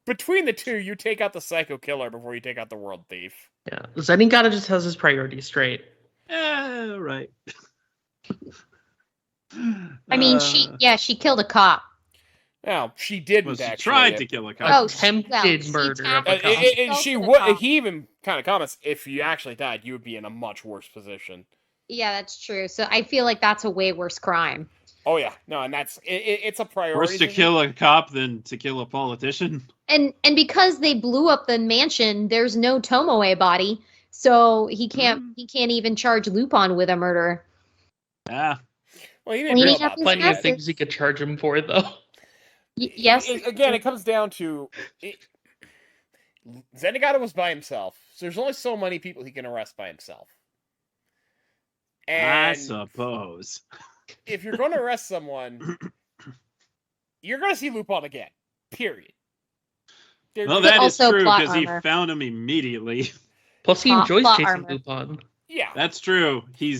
between the two, you take out the psycho killer before you take out the world thief. Yeah, Zenigata just has his priorities straight. Right. I mean, she killed a cop. Now she didn't Well, she actually. tried to kill a cop. Oh, Attempted she murder of tackled a cop. And she killed the would. cop. He even kind of comments, if you actually died, you would be in a much worse position. Yeah, that's true. So I feel like that's a way worse crime. Oh yeah, no, and that's it's a priority. Worse to kill a cop than to kill a politician. And because they blew up the mansion, there's no Tomoe body, so he can't even charge Lupin with a murder. Ah. Well, he Well, didn't he know didn't have about his that. Plenty of things he could charge him for, though. Yes. Again, it comes down to Zenigata was by himself, so there's only so many people he can arrest by himself. I And suppose. if you're going to arrest someone, you're going to see Lupin again. Period. Well, that is also true plot because he armor. found him immediately. Plus, he enjoys plot chasing armor. Lupin. Yeah. That's true. He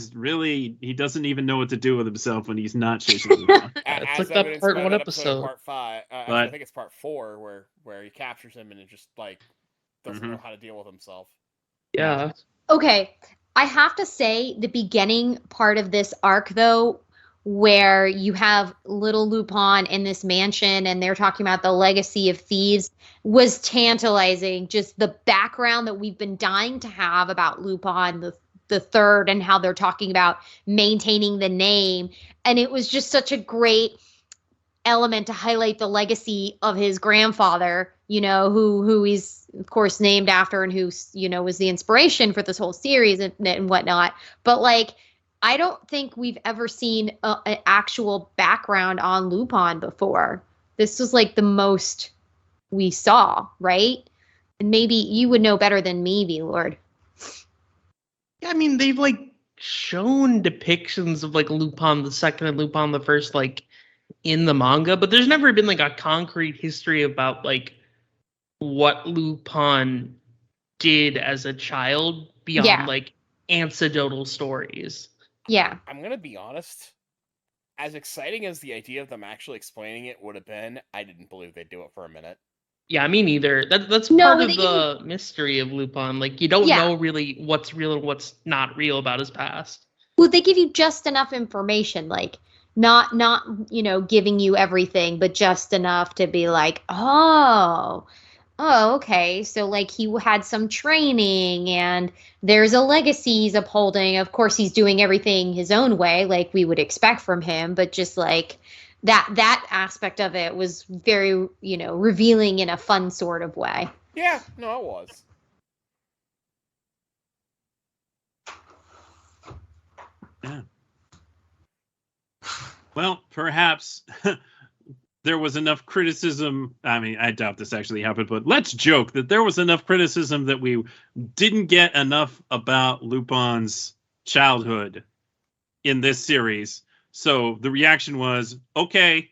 doesn't even know what to do with himself when he's not chasing Lupin. It's As like that evidenced part by 1 that episode. of part 5. Actually, But- I think it's part 4 where he captures him and it just like doesn't know how to deal with himself. Yeah. Okay, I have to say the beginning part of this arc, though, where you have little Lupin in this mansion and they're talking about the legacy of thieves, was tantalizing. Just the background that we've been dying to have about Lupin the third and how they're talking about maintaining the name. And it was just such a great element to highlight the legacy of his grandfather, who he's of course named after and who, was the inspiration for this whole series and whatnot. But like, I don't think we've ever seen an actual background on Lupin before. This was like the most we saw, right? And maybe you would know better than me, VLord. Yeah, I mean, they've like shown depictions of like Lupin the Second and Lupin the First, like in the manga, but there's never been like a concrete history about like what Lupin did as a child beyond like anecdotal stories. Yeah. I'm gonna be honest. As exciting as the idea of them actually explaining it would have been, I didn't believe they'd do it for a minute. Yeah, me neither. That's No, part but of the mystery of Lupin. Like, you don't know really what's real and what's not real about his past. Well, they give you just enough information, like not giving you everything, but just enough to be like, oh, okay. So like he had some training and there's a legacy he's upholding. Of course, he's doing everything his own way, like we would expect from him, but just like that aspect of it was very, revealing in a fun sort of way. Yeah, no, it was. Yeah. Well, perhaps there was enough criticism. I mean, I doubt this actually happened, but let's joke that there was enough criticism that we didn't get enough about Lupin's childhood in this series. So the reaction was, okay,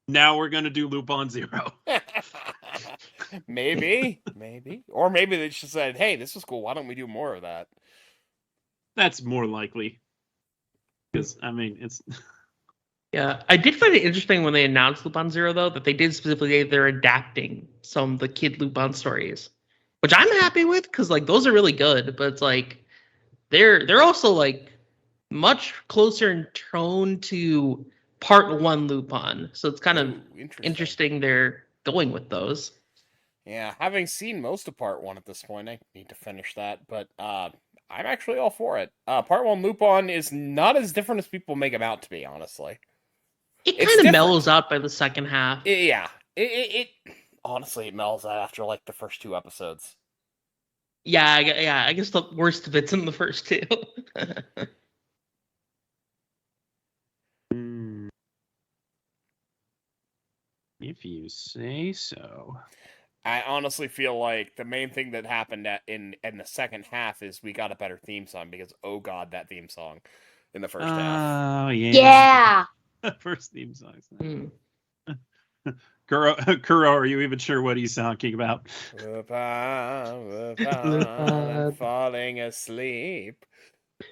now we're going to do Lupin 0. Maybe. Or maybe they just said, hey, this was cool. Why don't we do more of that? That's more likely. Because, I mean, it's... Yeah, I did find it interesting when they announced Lupin 0, though, that they did specifically say they're adapting some of the Kid Lupin stories, which I'm happy with, because, like, those are really good, but it's like, they're also, like, much closer in tone to Part 1 Lupin, so it's kind of interesting they're going with those. Yeah, having seen most of Part 1 at this point, I need to finish that, but I'm actually all for it. Part 1 Lupin is not as different as people make him out to be, honestly. It kind of mellows out by the second half. It honestly, it mellows out after, like, the first 2 episodes. Yeah, I guess the worst of it's in the first 2. If you say so. I honestly feel like the main thing that happened in the second half is we got a better theme song because, oh god, that theme song in the first half. Oh, yeah. Yeah. First theme song. Kuro, are you even sure what he's talking about? Lupin, I'm falling asleep.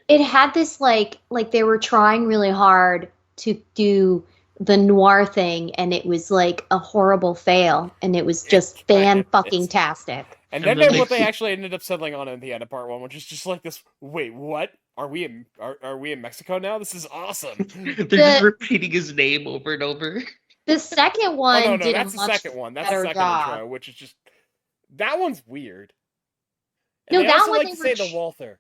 It had this like they were trying really hard to do the noir thing, and it was like a horrible fail, and it was just fan-fucking-tastic. And then what they actually ended up settling on in the end of Part 1, which is just like this, wait, what? Are we in Mexico now? This is awesome. They're just repeating his name over and over. The second one did that's a the much second one. That's the better second job. intro, which is just... That one's weird. No, And they that also one like they to say were the Walther.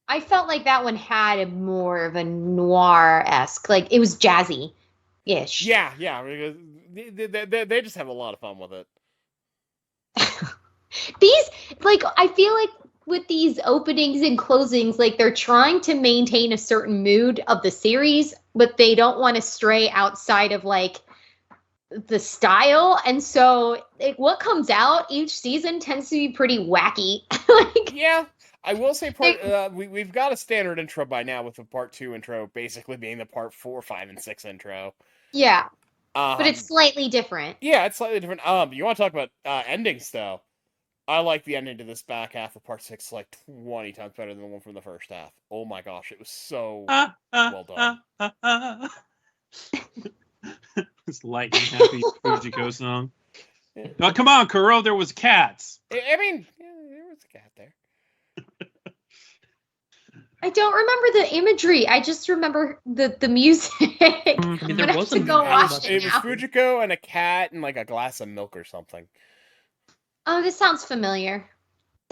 I felt like that one had more of a noir-esque, like it was jazzy-ish. Yeah, because they just have a lot of fun with it. These, like, I feel like with these openings and closings, like they're trying to maintain a certain mood of the series, but they don't want to stray outside of like the style. And so what comes out each season tends to be pretty wacky. Yeah, I will say we've got a standard intro by now with the Part 2 intro basically being the Part 4, 5, and 6 intro. Yeah. But it's slightly different. Yeah, it's slightly different. You want to talk about endings, though? I like the ending to this back half of part 6 like 20 times better than the one from the first half. Oh my gosh, it was so well done. This lightning happy Fujiko song. Oh, come on, Kuro, there was cats. I mean, there was a cat there. I don't remember the imagery. I just remember the music. I mean, there was to go watch It was Fujiko and a cat and like a glass of milk or something. Oh, this sounds familiar.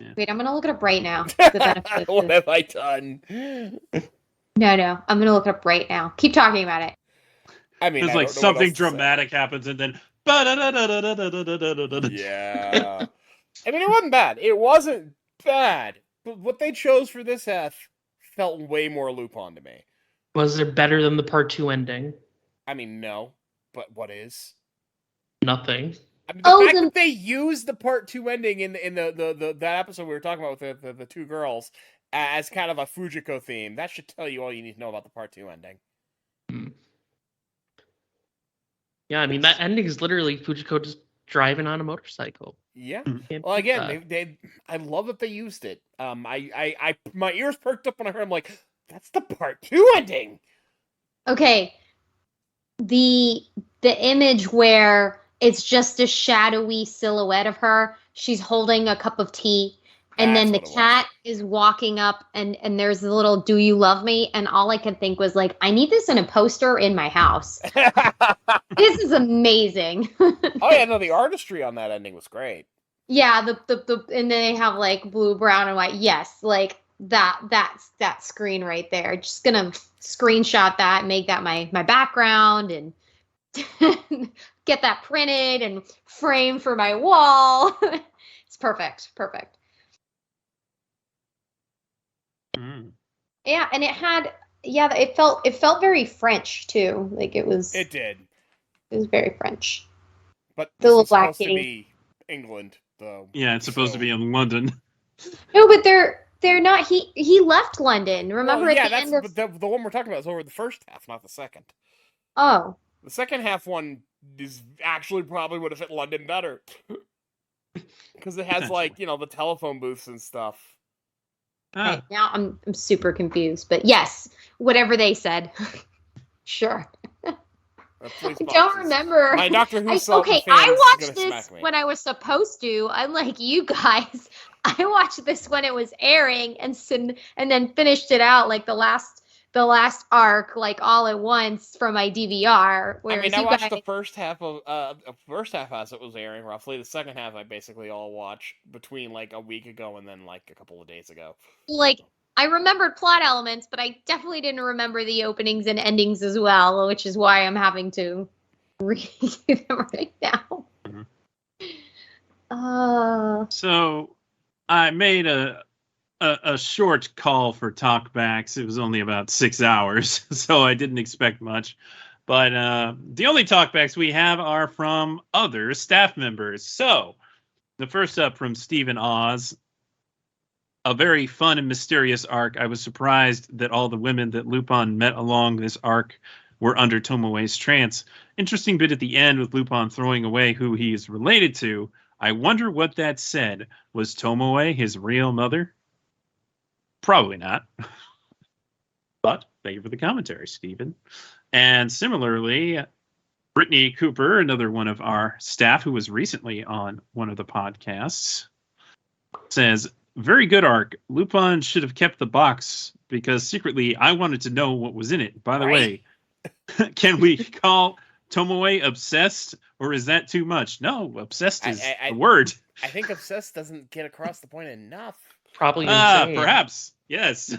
Yeah. Wait, I'm gonna look it up right now. What have I done? No. I'm gonna look it up right now. Keep talking about it. I mean, it's like something dramatic happens and then. Yeah. I mean, it wasn't bad. It wasn't bad. But what they chose for this half felt way more Lupin to me. Was it better than the part 2 ending? I mean, no. But what is? Nothing. I mean, the fact that they used the part 2 ending in that episode we were talking about with the two girls as kind of a Fujiko theme, that should tell you all you need to know about the part 2 ending. Yeah, I mean, that ending is literally Fujiko just driving on a motorcycle. Yeah. Well, again, I love that they used it. My ears perked up when I heard. I'm like, that's the part 2 ending. Okay. The image where it's just a shadowy silhouette of her. She's holding a cup of tea. And then the cat is walking up and there's a little, "Do you love me?" And all I could think was like, I need this in a poster in my house. This is amazing. Oh yeah, no, the artistry on that ending was great. Yeah, the and then they have like blue, brown, and white. Yes, like that's that screen right there. Just gonna screenshot that, make that my background, and get that printed and framed for my wall. It's perfect. Yeah, and it felt very French too. Like it was. It did. It was very French. But the little black supposed to be England, though. Yeah, it's supposed to be in London. No, but they're not. He left London. Remember at the end of the one we're talking about is over the first half, not the second. Oh. The second half one is actually probably would have fit London better. Because it has like, the telephone booths and stuff. Okay, now I'm super confused, but yes, whatever they said. Sure. I don't remember. My Doctor Who I watched this when I was supposed to. Unlike you guys, I watched this when it was airing and then finished it out like the last arc like all at once from my DVR. I mean, I watched the first half as it was airing roughly. The second half I basically all watched between like a week ago and then like a couple of days ago. Like I remembered plot elements, but I definitely didn't remember the openings and endings as well, which is why I'm having to read them right now. So I made a short call for talkbacks. It was only about 6 hours, so I didn't expect much. But the only talkbacks we have are from other staff members. So the first up from Stephen Oz. A very fun and mysterious arc. I was surprised that all the women that Lupin met along this arc were under Tomoe's trance. Interesting bit at the end with Lupin throwing away who he is related to. I wonder what that said. Was Tomoe his real mother? Probably not. But thank you for the commentary, Stephen. And similarly, Brittany Cooper, another one of our staff who was recently on one of the podcasts, says, very good arc. Lupin should have kept the box because secretly I wanted to know what was in it. By the way, can we call Tomoe obsessed or is that too much? No, obsessed is a word. I think obsessed doesn't get across the point enough. Probably insane. Perhaps. Yes.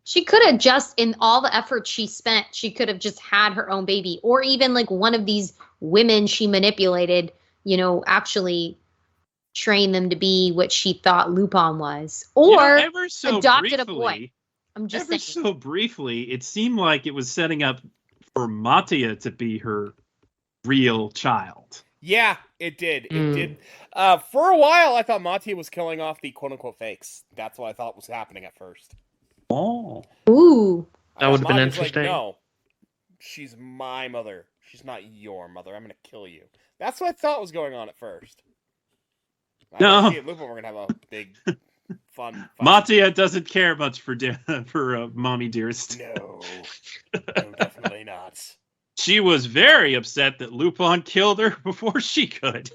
She could have just, in all the effort she spent, she could have just had her own baby. Or even like one of these women she manipulated, actually train them to be what she thought Lupin was. Or adopted a boy. I'm just saying. So briefly, it seemed like it was setting up for Mattia to be her real child. Yeah, it did. It did. For a while, I thought Mattia was killing off the quote-unquote fakes. That's what I thought was happening at first. Oh. Ooh. That would have been interesting. Like, no, she's my mother. She's not your mother. I'm gonna kill you. That's what I thought was going on at first. No. She and Lupin were gonna have a big, fun fight. Matia doesn't care much for Mommy Dearest. No, definitely not. She was very upset that Lupin killed her before she could.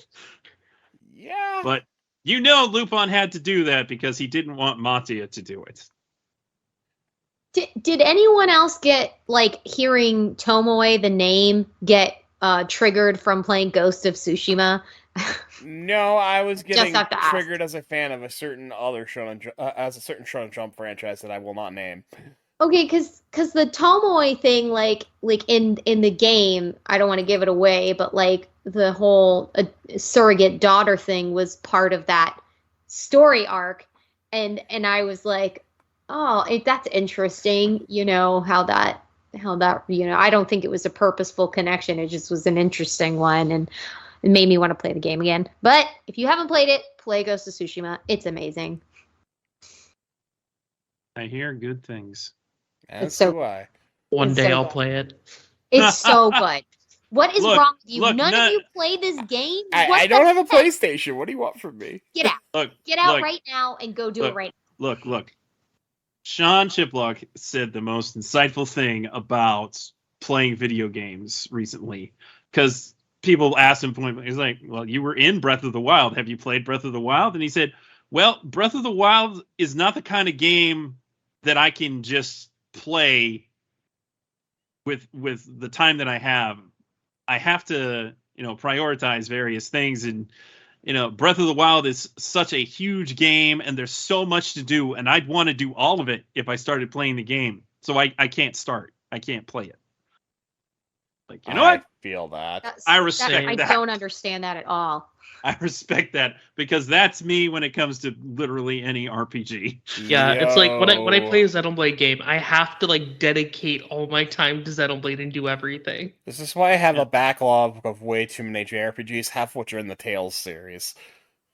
Yeah. But you know Lupin had to do that because he didn't want Matia to do it. Did anyone else get, like, hearing Tomoe, the name, get triggered from playing Ghost of Tsushima? No, I was getting have to ask. triggered as a fan of a certain other Shonen Jump franchise that I will not name. Okay, because the Tomoe thing, like in the game, I don't want to give it away, but like the whole surrogate daughter thing was part of that story arc, and I was like, oh, that's interesting. You know how that I don't think it was a purposeful connection. It just was an interesting one, and it made me want to play the game again. But if you haven't played it, play Ghost of Tsushima. It's amazing. I hear good things. As so- do I. One It's day so I'll good. play it. It's so good. What is Look, wrong with you? look, None none- of you play this game? I What don't the have a heck? PlayStation. What do you want from me? Get out. Look, Get out look, right now and go do it right Look. Sean Chiplock said the most insightful thing about playing video games recently. Because people asked him point blank, he's like, well, you were in Breath of the Wild. Have you played Breath of the Wild? And he said, well, Breath of the Wild is not the kind of game that I can just play with the time that I have. I have to, prioritize various things. And, Breath of the Wild is such a huge game and there's so much to do. And I'd want to do all of it if I started playing the game. So I can't start. I can't play it. Like, you know I what? feel that. I respect I that. don't understand that at all. I respect that because that's me when it comes to literally any RPG. Yeah, it's like when I play a Xenoblade game, I have to like dedicate all my time to Xenoblade and do everything. This is why I have a backlog of way too many JRPGs, half which are in the Tales series.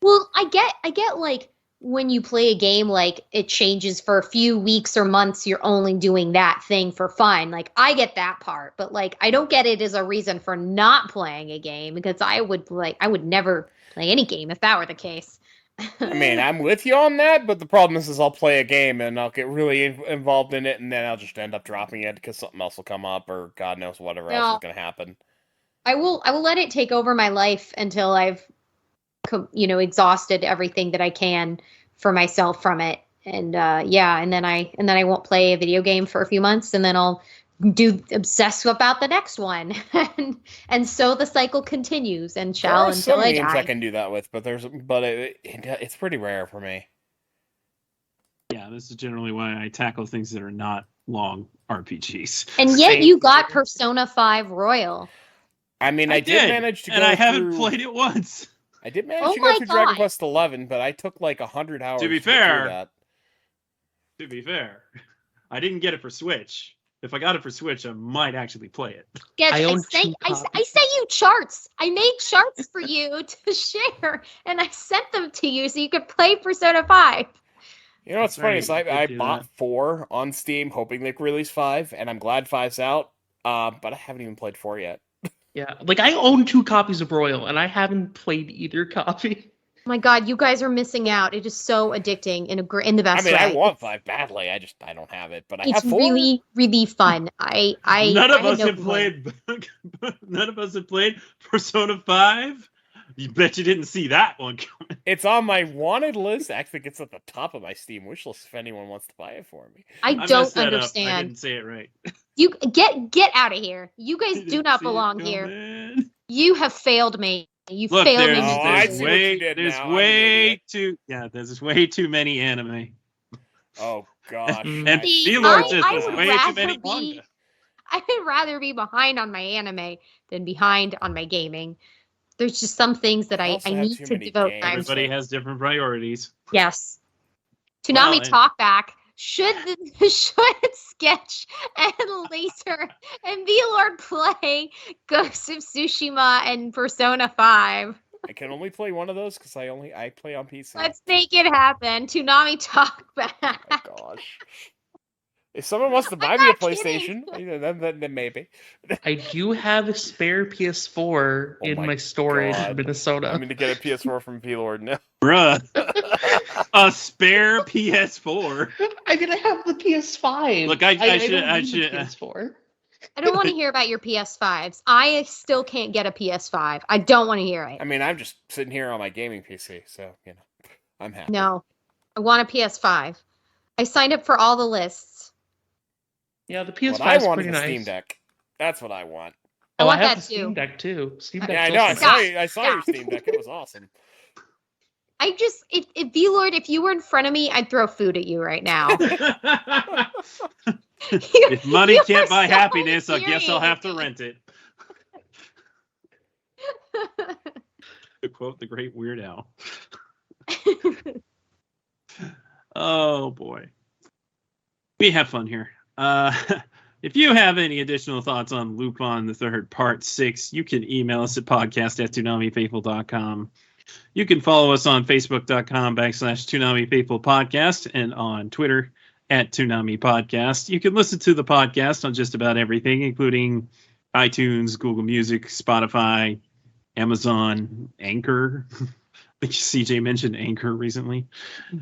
Well, I get like when you play a game, like it changes for a few weeks or months, you're only doing that thing for fun. Like I get that part, but like I don't get it as a reason for not playing a game because I would never play any game if that were the case. I mean, I'm with you on that, but the problem is I'll play a game and I'll get really involved in it, and then I'll just end up dropping it because something else will come up, or God knows whatever else is going to happen. I will let it take over my life until I've exhausted everything that I can for myself from it, and and then I won't play a video game for a few months, and then I'll obsess about the next one, and so the cycle continues and shall until I games die. I can do that with, but it's pretty rare for me. Yeah, this is generally why I tackle things that are not long RPGs. And yet you got Persona 5 Royal. I mean, I did manage to go and I haven't through... played it once. I did manage to go through Dragon Quest XI, but I took like 100 hours to be get through fair, that. To be fair, I didn't get it for Switch. If I got it for Switch, I might actually play it. Yes, I sent you charts. I made charts for you to share, and I sent them to you so you could play Persona 5. You know what's funny is I bought 4 on Steam hoping they could release 5, and I'm glad 5's out, but I haven't even played 4 yet. Yeah, like I own 2 copies of Royal, and I haven't played either copy. Oh my God, you guys are missing out. It is so addicting in the best way. I want 5 badly. I don't have it, but I have 4. It's really, really fun. None of us have played Persona 5. You bet you didn't see that one coming. It's on my wanted list. Actually, it's at the top of my Steam wish list if anyone wants to buy it for me. I don't understand. I didn't say it right. You get out of here. You guys do not belong here. You have failed me. You failed me. There's way too many anime. Oh gosh. And VLord says there's way too many manga. I would rather be behind on my anime than behind on my gaming. There's just some things that I need to devote time to. Everybody has different priorities. Yes. Toonami talk back. Should Sketch and Laser and VLord play Ghost of Tsushima and Persona 5? I can only play one of those because I play on PC. Let's make it happen. Toonami talk back. Oh gosh. If someone wants to buy I'm me a not PlayStation, kidding. then maybe. I do have a spare PS4 Oh in my my storage God. in Minnesota. I'm going to get a PS4 from VLord now. Bruh. A spare PS4. I mean, I have the PS5. Look, I don't should- need should- the PS4. I don't want to hear about your PS5s. I still can't get a PS5. I don't want to hear it. I mean, I'm just sitting here on my gaming PC, so, I'm happy. No, I want a PS5. I signed up for all the lists. Yeah, the What PS5 I is want is pretty a nice. Steam Deck. That's what I want. I Oh, want I have that the Steam too. Deck too. Steam Deck. Yeah, I know. I Stop. saw your Stop. Steam Deck. It was awesome. I just, if VLord, if you were in front of me, I'd throw food at you right now. If money You can't are buy so happiness, I guess I'll have to infuriating. rent it. To quote the great Weird Al. Oh boy. We have fun here. If you have any additional thoughts on Lupin the Third Part 6, you can email us at podcast@ToonamiFaithful.com. You can follow us on Facebook.com/ToonamiFaithful and on Twitter @ToonamiPodcast. You can listen to the podcast on just about everything, including iTunes, Google Music, Spotify, Amazon, Anchor. I think CJ mentioned Anchor recently.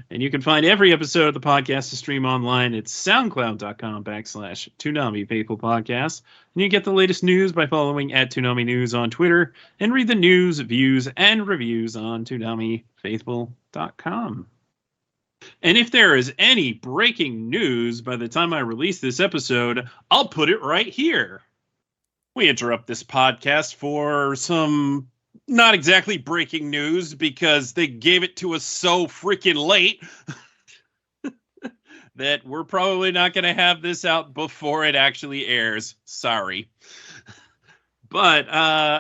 And you can find every episode of the podcast to stream online at soundcloud.com/ToonamiFaithful. And you get the latest news by following @Toonami News on Twitter and read the news, views, and reviews on ToonamiFaithful.com. And if there is any breaking news by the time I release this episode, I'll put it right here. We interrupt this podcast for some not exactly breaking news because they gave it to us so freaking late that we're probably not going to have this out before it actually airs. Sorry. But,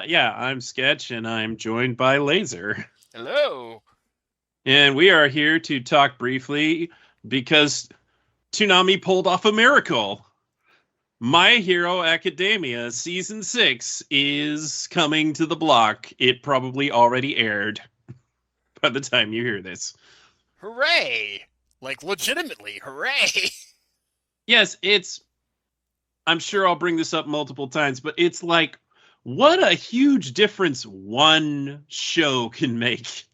yeah, I'm Sketch, and I'm joined by Laser. Hello. And we are here to talk briefly because Toonami pulled off a miracle. My Hero Academia Season 6 is coming to the block. It probably already aired by the time you hear this. Hooray! Like, legitimately, hooray! Yes, I'm sure I'll bring this up multiple times, but it's like, what a huge difference one show can make.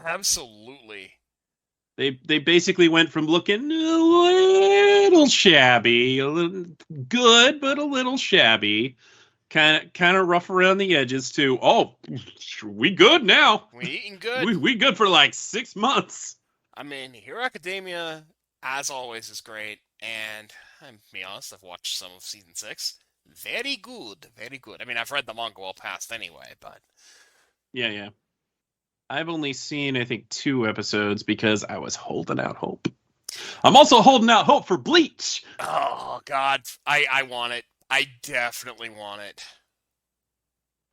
Absolutely. They basically went from looking a little shabby, a little good, but a little shabby, kind of rough around the edges to, oh, we good now. We eating good. We good for like 6 months. I mean, Hero Academia, as always, is great, and I'm be honest, I've watched some of Season 6. Very good, very good. I mean, I've read the manga well past anyway, but... Yeah. I've only seen, I think, 2 episodes because I was holding out hope. I'm also holding out hope for Bleach. Oh, God. I want it. I definitely want it.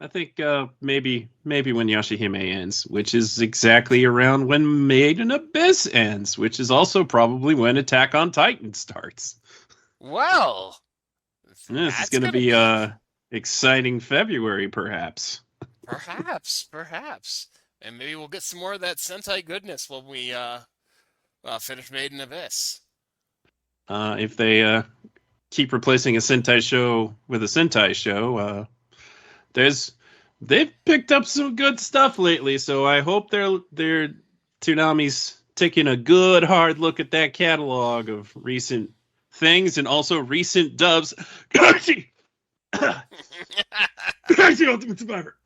I think maybe when Yoshihime ends, which is exactly around when Made in Abyss ends, which is also probably when Attack on Titan starts. Well, This is going to be exciting February, perhaps. Perhaps. And maybe we'll get some more of that Sentai goodness when we finish Made in Abyss. If they keep replacing a Sentai show with a Sentai show, they've picked up some good stuff lately, so I hope they're Toonami's taking a good hard look at that catalog of recent things and also recent dubs. Gachi! Gachi Ultimate Survivor!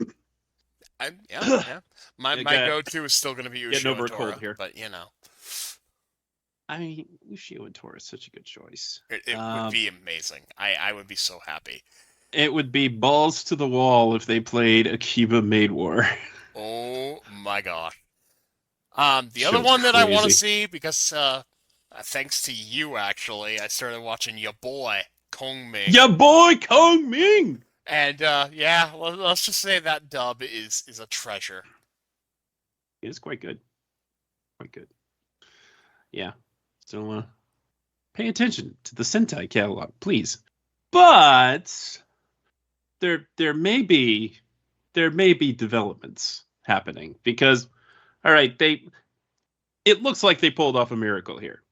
Yeah. My Okay. go-to is still going to be Ushio Getting over a and Tora, cold here. but, you know. I mean, Ushio and Tora is such a good choice. It would be amazing. I would be so happy. It would be balls to the wall if they played Akiba Maid War. Oh my god. The Show's other one that I want to crazy. see, because thanks to you actually, I started watching your boy, Kong Ming. Ya boy, Kong Ming! And yeah, let's just say that dub is a treasure. It is quite good. Yeah. So pay attention to the Sentai catalog, please. But there may be developments happening because, all right, it looks like they pulled off a miracle here.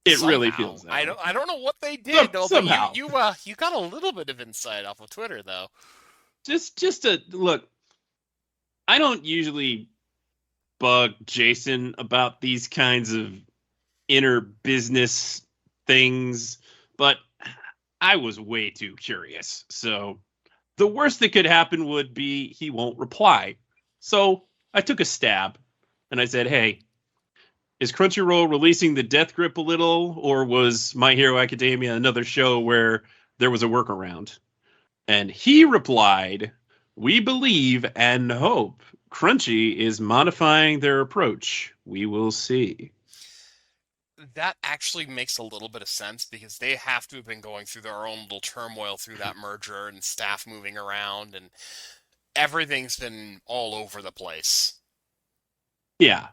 It really feels that way. I don't know what they did. Somehow. You got a little bit of insight off of Twitter though. Just a look. I don't usually bug Jason about these kinds of inner business things, but I was way too curious. So the worst that could happen would be he won't reply. So I took a stab and I said, hey, is Crunchyroll releasing the death grip a little, or was My Hero Academia another show where there was a workaround? And he replied, we believe and hope Crunchy is modifying their approach. We will see. That actually makes a little bit of sense because they have to have been going through their own little turmoil through that merger and staff moving around and everything's been all over the place. Yeah.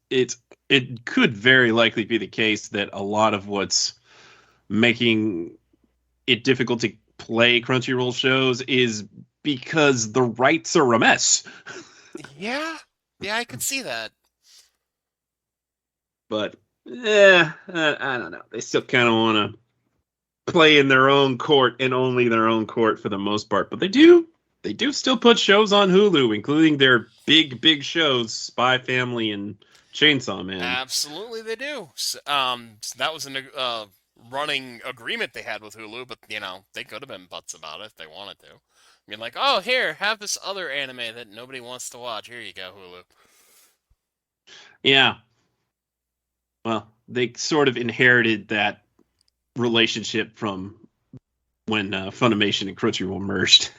It could very likely be the case that a lot of what's making it difficult to play Crunchyroll shows is because the rights are a mess. Yeah, I could see that. But I don't know. They still kind of want to play in their own court and only their own court for the most part. But they do still put shows on Hulu, including their big shows, Spy Family and Chainsaw Man. Absolutely, they do. So that was a running agreement they had with Hulu, but they could have been butts about it if they wanted to. I mean, like, oh, here, have this other anime that nobody wants to watch. Here you go, Hulu. Yeah. Well, they sort of inherited that relationship from when Funimation and Crunchyroll merged.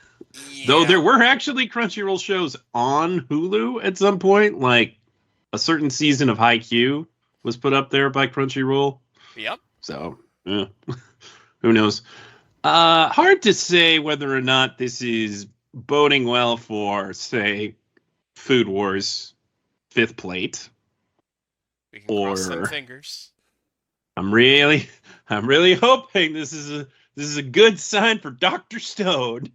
Yeah. Though there were actually Crunchyroll shows on Hulu at some point, like a certain season of Haikyuu was put up there by Crunchyroll. Yep. So, who knows? Hard to say whether or not this is boding well for, say, Food Wars 5th Plate. We can cross some fingers. I'm really hoping this is a good sign for Dr. Stone.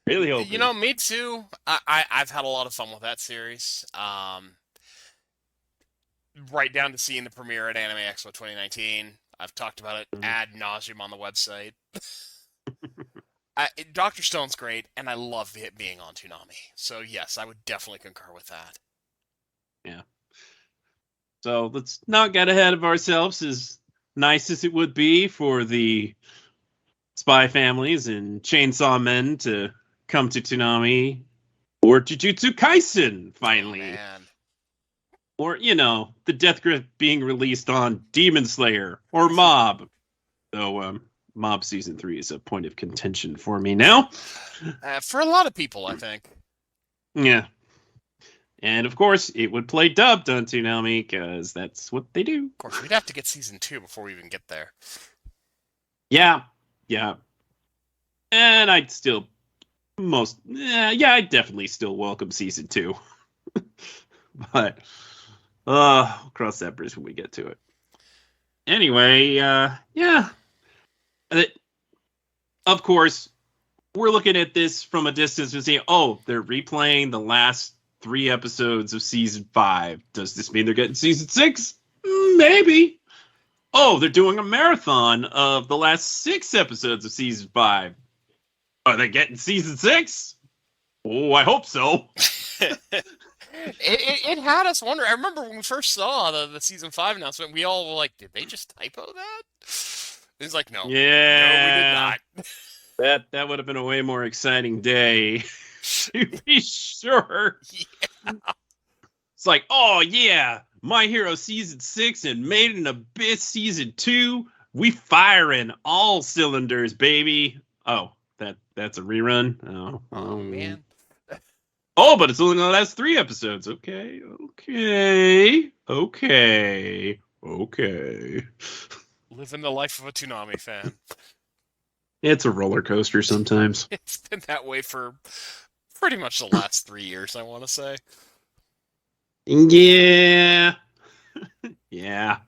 Really hoping. Me too. I've had a lot of fun with that series. Right down to seeing the premiere at Anime Expo 2019. I've talked about it ad nauseum on the website. Dr. Stone's great, and I love it being on Toonami. So yes, I would definitely concur with that. Yeah. So let's not get ahead of ourselves. As nice as it would be for the Spy Families and Chainsaw Men to come to Toonami, or Jujutsu Kaisen finally, or the Death Grip being released on Demon Slayer or Mob. Though Mob season 3 is a point of contention for me now. For a lot of people, I think. Yeah. And of course, it would play dubbed on Toonami because that's what they do. Of course, we'd have to get season 2 before we even get there. Yeah. And I'd still I'd definitely still welcome season 2. But we'll cross that bridge when we get to it. Anyway, of course, we're looking at this from a distance and saying, oh, they're replaying the last 3 episodes of season 5. Does this mean they're getting season 6? Maybe. Oh, they're doing a marathon of the last 6 episodes of season 5. Are they getting season 6? Oh, I hope so. It had us wonder. I remember when we first saw the season 5 announcement, we all were like, did they just typo that? It's like, no. Yeah. No, we did not. That would have been a way more exciting day. To be sure. Yeah. It's like, oh yeah, My Hero season 6 and Made in Abyss season 2. We firing all cylinders, baby. Oh, that's a rerun. Oh man. Oh, but it's only the last 3 episodes. Okay. Living the life of a Toonami fan. It's a roller coaster sometimes. It's been that way for pretty much the last 3 years, I want to say. Yeah. Yeah.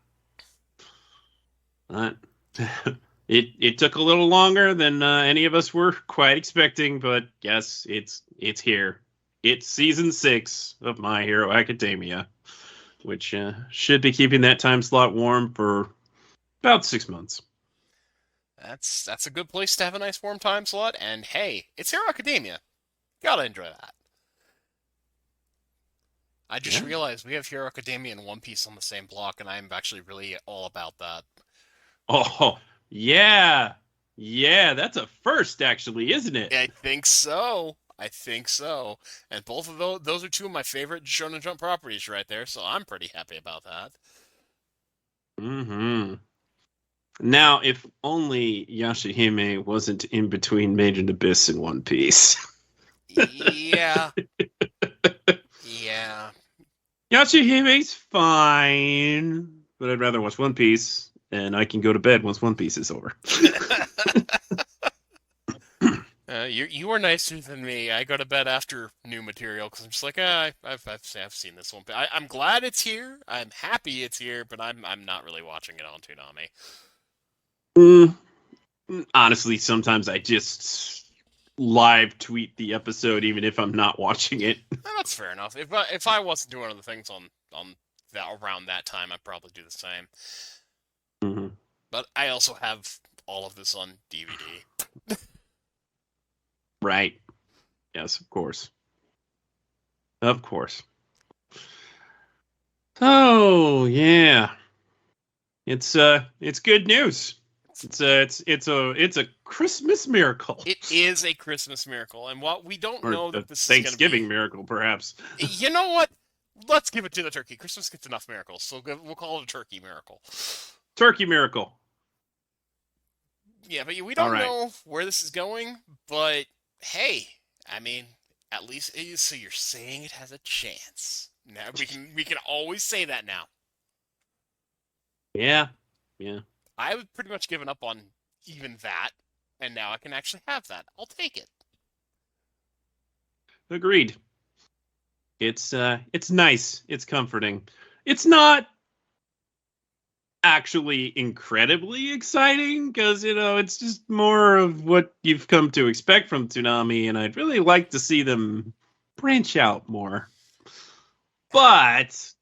It took a little longer than any of us were quite expecting, but yes, it's here. It's season 6 of My Hero Academia, which should be keeping that time slot warm for About 6 months. That's a good place to have a nice warm time slot. And hey, it's Hero Academia. Gotta enjoy that. I just realized we have Hero Academia and One Piece on the same block, and I'm actually really all about that. Oh, yeah. Yeah, that's a first, actually, isn't it? I think so. And both of those are two of my favorite Shonen Jump properties right there, so I'm pretty happy about that. Mm-hmm. Now, if only Yashahime wasn't in between Made in Abyss and One Piece. Yeah. Yeah. Yashihime's fine, but I'd rather watch One Piece, and I can go to bed once One Piece is over. You are nicer than me. I go to bed after new material because I'm just like, I've seen this one. I'm glad it's here. I'm happy it's here, but I'm not really watching it on Toonami. Honestly, sometimes I just live tweet the episode even if I'm not watching it. That's fair enough. If I wasn't doing other things on that around that time, I'd probably do the same. Mm-hmm. But I also have all of this on DVD. Right. Yes, of course. Of course. Oh yeah. It's good news. It's a Christmas miracle. It is a Christmas miracle, and while we don't know that this is Thanksgiving miracle, perhaps. You know what? Let's give it to the turkey. Christmas gets enough miracles, so we'll call it a turkey miracle. Turkey miracle. Yeah, but we don't know where this is going. But hey, I mean, at least so you're saying it has a chance. Now we can always say that now. Yeah. I was pretty much given up on even that, and now I can actually have that. I'll take it. Agreed. It's nice. It's comforting. It's not actually incredibly exciting because it's just more of what you've come to expect from Toonami, and I'd really like to see them branch out more. But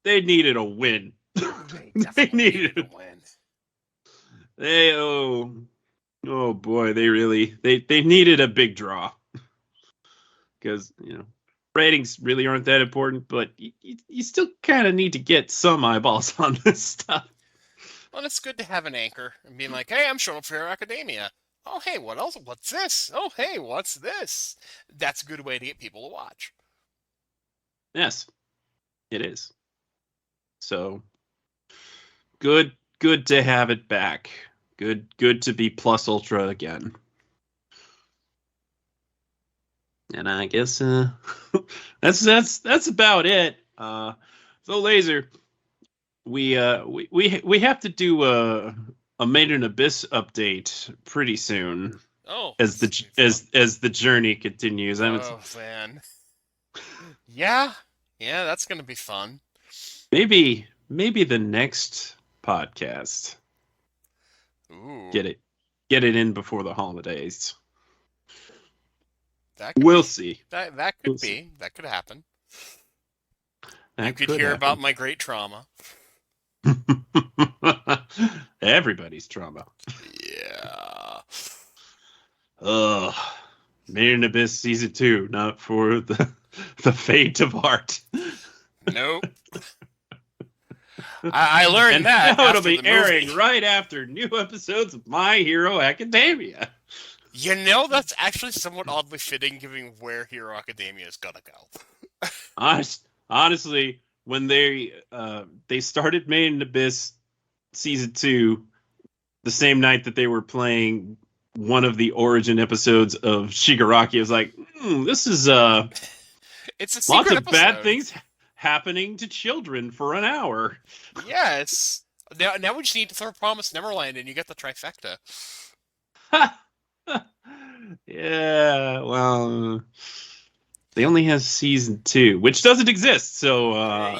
they needed a win. They needed a win. Oh boy, they needed a big draw because ratings really aren't that important, but you still kind of need to get some eyeballs on this stuff. Well, it's good to have an anchor and being like, hey, I'm showing up for Hero Academia. Oh, hey, what else? What's this? Oh, hey, what's this? That's a good way to get people to watch. Yes, it is. So good to have it back. Good to be Plus Ultra again. And I guess that's about it. So Laser, we have to do a Made in Abyss update pretty soon. Oh, as the journey continues. Oh man. Yeah, that's gonna be fun. Maybe the next podcast. Ooh. Get it in before the holidays. We'll see. That could be. That could happen. You could hear about my great trauma. Everybody's trauma. Yeah. Ugh. Made in Abyss Season 2, not for the fate of art. Nope. I learned that. Now it'll be airing right after new episodes of My Hero Academia. That's actually somewhat oddly fitting, given where Hero Academia is gonna go. Honestly, when they started Made in Abyss Season 2, the same night that they were playing one of the origin episodes of Shigaraki, I was like, this is it's a secret lots of episode. Bad things happening to children for an hour. Yes. Now we just need to throw Promised Neverland and you get the trifecta. Yeah, well, they only have Season 2, which doesn't exist, so...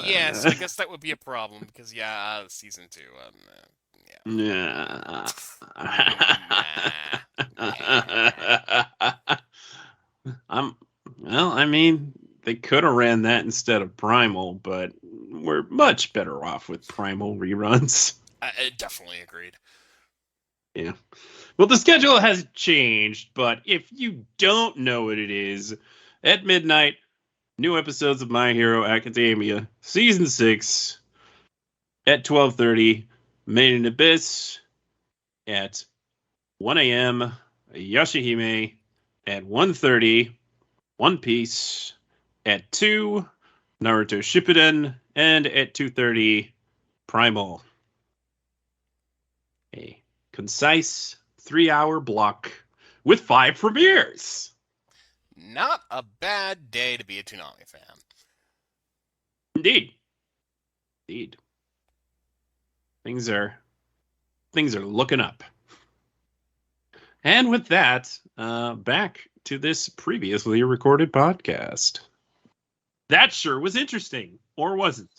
Yes, I guess that would be a problem, because, Season 2, Yeah. They could have ran that instead of Primal, but we're much better off with Primal reruns. I definitely agreed. Yeah. Well, the schedule has changed, but if you don't know what it is, at midnight, new episodes of My Hero Academia, Season 6, at 12:30, Made in Abyss, at 1 a.m., Yashahime, at 1:30, One Piece, at 2, Naruto Shippuden, and at 2:30, Primal. A concise 3-hour block with 5 premieres. Not a bad day to be a Toonami fan. Indeed. Things are looking up. And with that, back to this previously recorded podcast. That sure was interesting, or wasn't?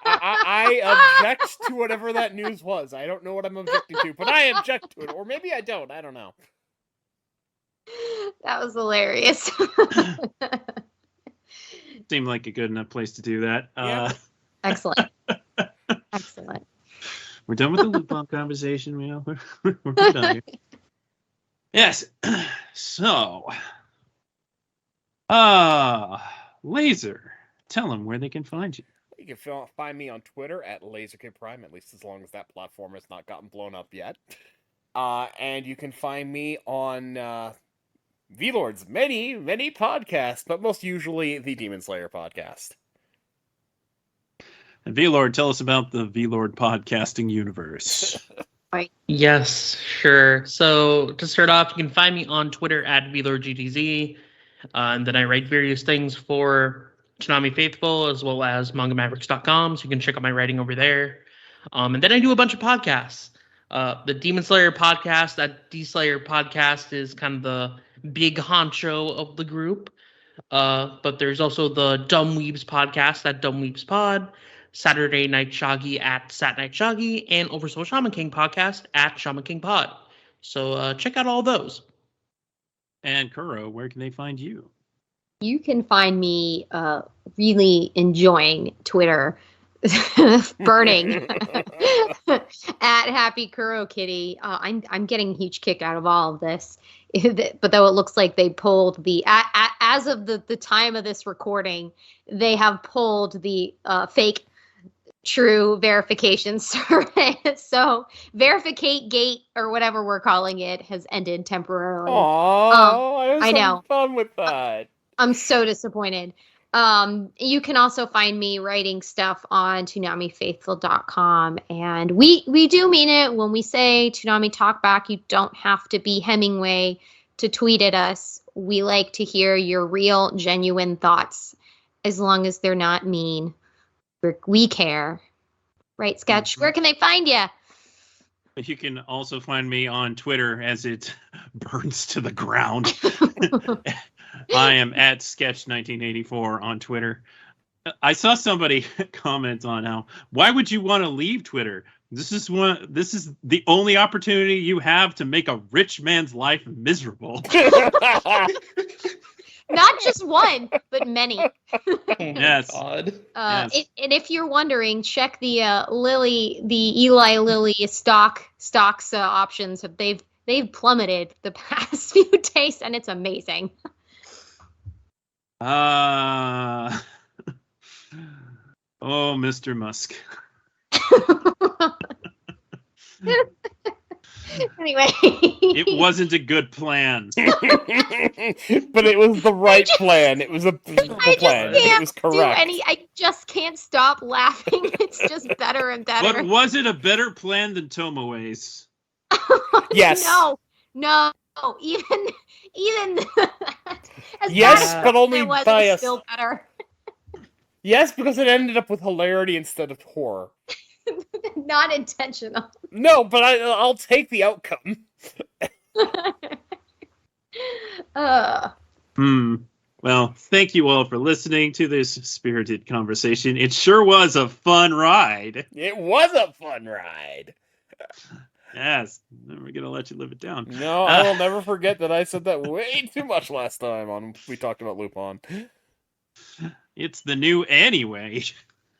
I object to whatever that news was. I don't know what I'm objecting to, but I object to it. Or maybe I don't. I don't know. That was hilarious. Seemed like a good enough place to do that. Yeah. Excellent. Excellent. We're done with the Lupin conversation. We're done here. Yes. So, Laser, tell them where they can find you. You can find me on Twitter at LaserKid Prime, at least as long as that platform has not gotten blown up yet. And you can find me on VLord's many podcasts, but most usually the Demon Slayer podcast. And VLord, tell us about the VLord podcasting universe. Yes, sure. So to start off, you can find me on Twitter at VLordGTZ. And then I write various things for Toonami Faithful as well as MangaMavericks.com, so you can check out my writing over there. And then I do a bunch of podcasts. The Demon Slayer podcast, that D-Slayer podcast is kind of the big honcho of the group. But there's also the Dumb Weebs podcast at Dumb Weebs Pod, Saturday Night Shaggy at Sat Night Shaggy, and Oversoul Shaman King podcast at Shaman King Pod. So check out all those. And Kuro, where can they find you? You can find me really enjoying Twitter, burning at Happy Kuro Kitty. I'm getting a huge kick out of all of this, but though it looks like they pulled the as of the time of this recording, they have pulled the fake true verification survey. So Verificate Gate or whatever we're calling it has ended temporarily. I know. Fun with that. I'm so disappointed. You can also find me writing stuff on ToonamiFaithful.com. And we do mean it when we say Toonami Talk Back. You don't have to be Hemingway to tweet at us. We like to hear your real, genuine thoughts, as long as they're not mean. We care. Right, Sketch? Mm-hmm. Where can they find you? You can also find me on Twitter as it burns to the ground. I am at Sketch1984 on Twitter. I saw somebody comment on how, why would you want to leave Twitter? This is the only opportunity you have to make a rich man's life miserable. Not just one, but many. Yes. God. And if you're wondering, check the Eli Lilly stocks options. They've plummeted the past few days, and it's amazing. Oh, Mr. Musk. Anyway. It wasn't a good plan. But it was the right plan. It was a plan. It was correct. I just can't stop laughing. It's just better and better. But was it a better plan than Tomoe's? Yes. No. Even as yes, bad as but only it was, by it's us. still better. Yes, because it ended up with hilarity instead of horror. Not intentional. No, but I'll take the outcome. Well, thank you all for listening to this spirited conversation. It sure was a fun ride. It was a fun ride. Yes, we're going to let you live it down. No, I will never forget that I said that way too much last time on we talked about Lupin. It's the new anyway.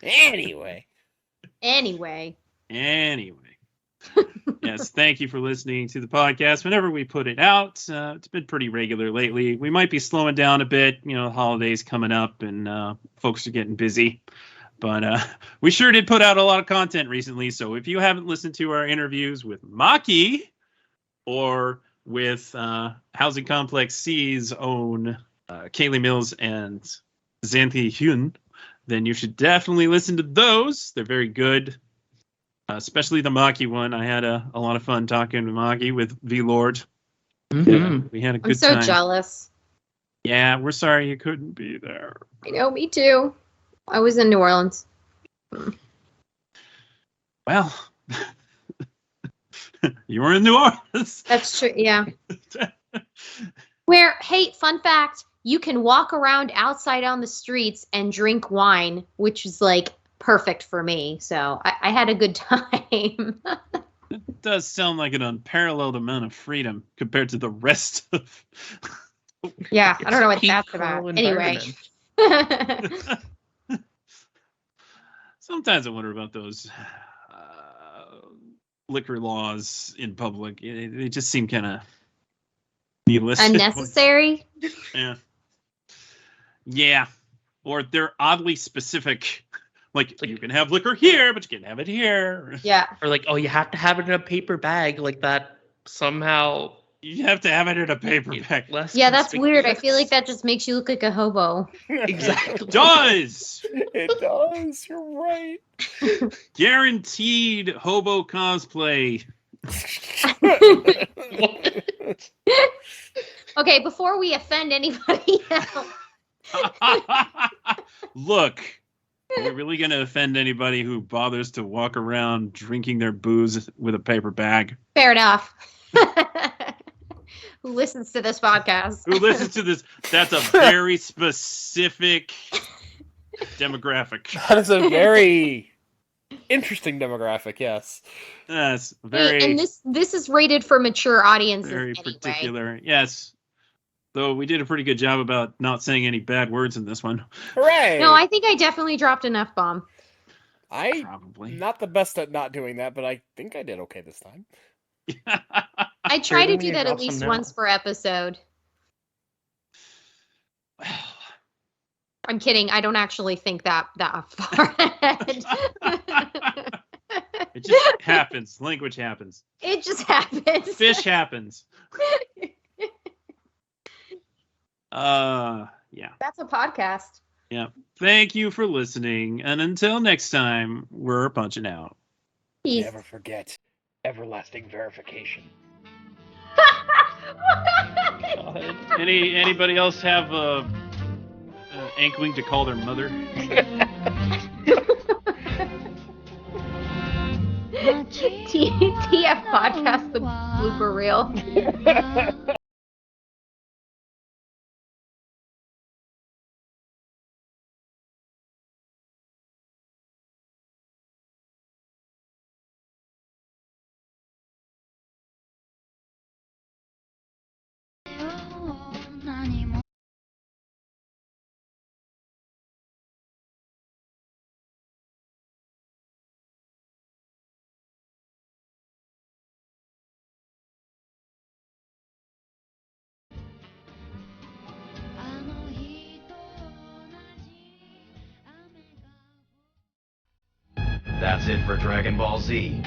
Anyway. Anyway. Yes, thank you for listening to the podcast. Whenever we put it out, it's been pretty regular lately. We might be slowing down a bit, holidays coming up and folks are getting busy. But we sure did put out a lot of content recently. So if you haven't listened to our interviews with Maki or with Housing Complex C's own Kaylee Mills and Xanthi Hyun, then you should definitely listen to those. They're very good. Especially the Maki one. I had a lot of fun talking to Maki with VLord. Mm-hmm. Yeah, we had a good time. I'm so jealous. Yeah, we're sorry you couldn't be there. I know, me too. I was in New Orleans. Well, you were in New Orleans. That's true, yeah. Where, hey, fun fact, you can walk around outside on the streets and drink wine, which is like perfect for me. So I had a good time. It does sound like an unparalleled amount of freedom compared to the rest of. Yeah, I don't know what that's peaceful about. Anyway. Sometimes I wonder about those liquor laws in public. They just seem kind of needless. Unnecessary? Yeah. Or they're oddly specific. Like, you can have liquor here, but you can't have it here. Yeah. Or like, oh, you have to have it in a paper bag, like that somehow. You have to have it in a paper bag. Yeah, that's weird. I feel like that just makes you look like a hobo. Exactly. It does. It does. You're right. Guaranteed hobo cosplay. Okay, before we offend anybody else. Look. Are we really going to offend anybody who bothers to walk around drinking their booze with a paper bag? Fair enough. Who listens to this podcast? Who listens to this? That's a very specific demographic. That is a very interesting demographic, yes. Yes, very. And this is rated for mature audiences. Very anyway. particular. Yes. Though we did a pretty good job about not saying any bad words in this one. Hooray! No, I think I definitely dropped an F-bomb. Probably. Not the best at not doing that, but I think I did okay this time. I try to do You're that at awesome least now. once per episode. I'm kidding. I don't actually think that far ahead. It just happens. Language happens. It just happens. Fish happens. Yeah. That's a podcast. Yeah. Thank you for listening. And until next time, we're punching out. Peace. Never forget everlasting verification. Anybody else have a inkling to call their mother? TF podcast, the blooper reel. That's it for Dragon Ball Z.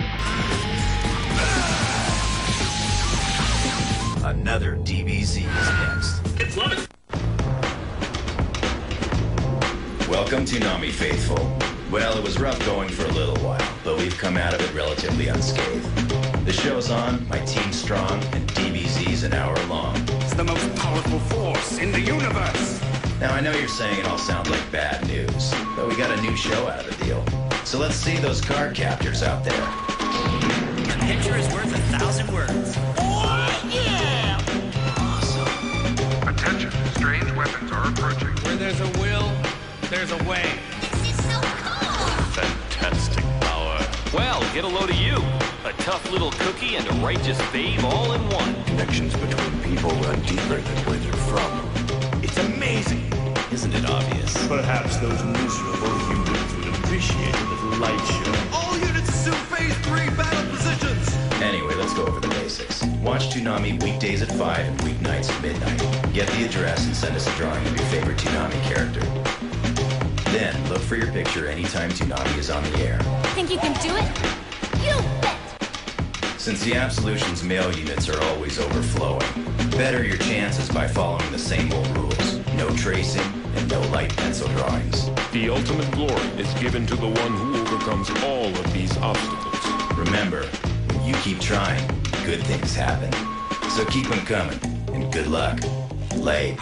Another DBZ is next. Welcome, Toonami faithful. Well, it was rough going for a little while, but we've come out of it relatively unscathed. The show's on, my team's strong, and DBZ's an hour long. It's the most powerful force in the universe. Now, I know you're saying it all sounds like bad news, but we got a new show out of the deal. So let's see those card captors out there. A picture is worth 1,000 words. Oh, yeah! Awesome. Attention, strange weapons are approaching. Where there's a will, there's a way. This is so cool. Fantastic power. Well, get a load of you. A tough little cookie and a righteous babe all in one. Connections between people run deeper than where they're from. It's amazing. Isn't it obvious? Perhaps those miserable humans would appreciate a little light show. All units assume Phase 3 battle positions! Anyway, let's go over the basics. Watch Toonami weekdays at 5 and weeknights at midnight. Get the address and send us a drawing of your favorite Toonami character. Then, look for your picture anytime Toonami is on the air. Think you can do it? You bet! Since the Absolution's mail units are always overflowing, better your chances by following the same old rules. No tracing and no light pencil drawings. The ultimate glory is given to the one who overcomes all of these obstacles. Remember, when you keep trying, good things happen. So keep them coming, and good luck. Late.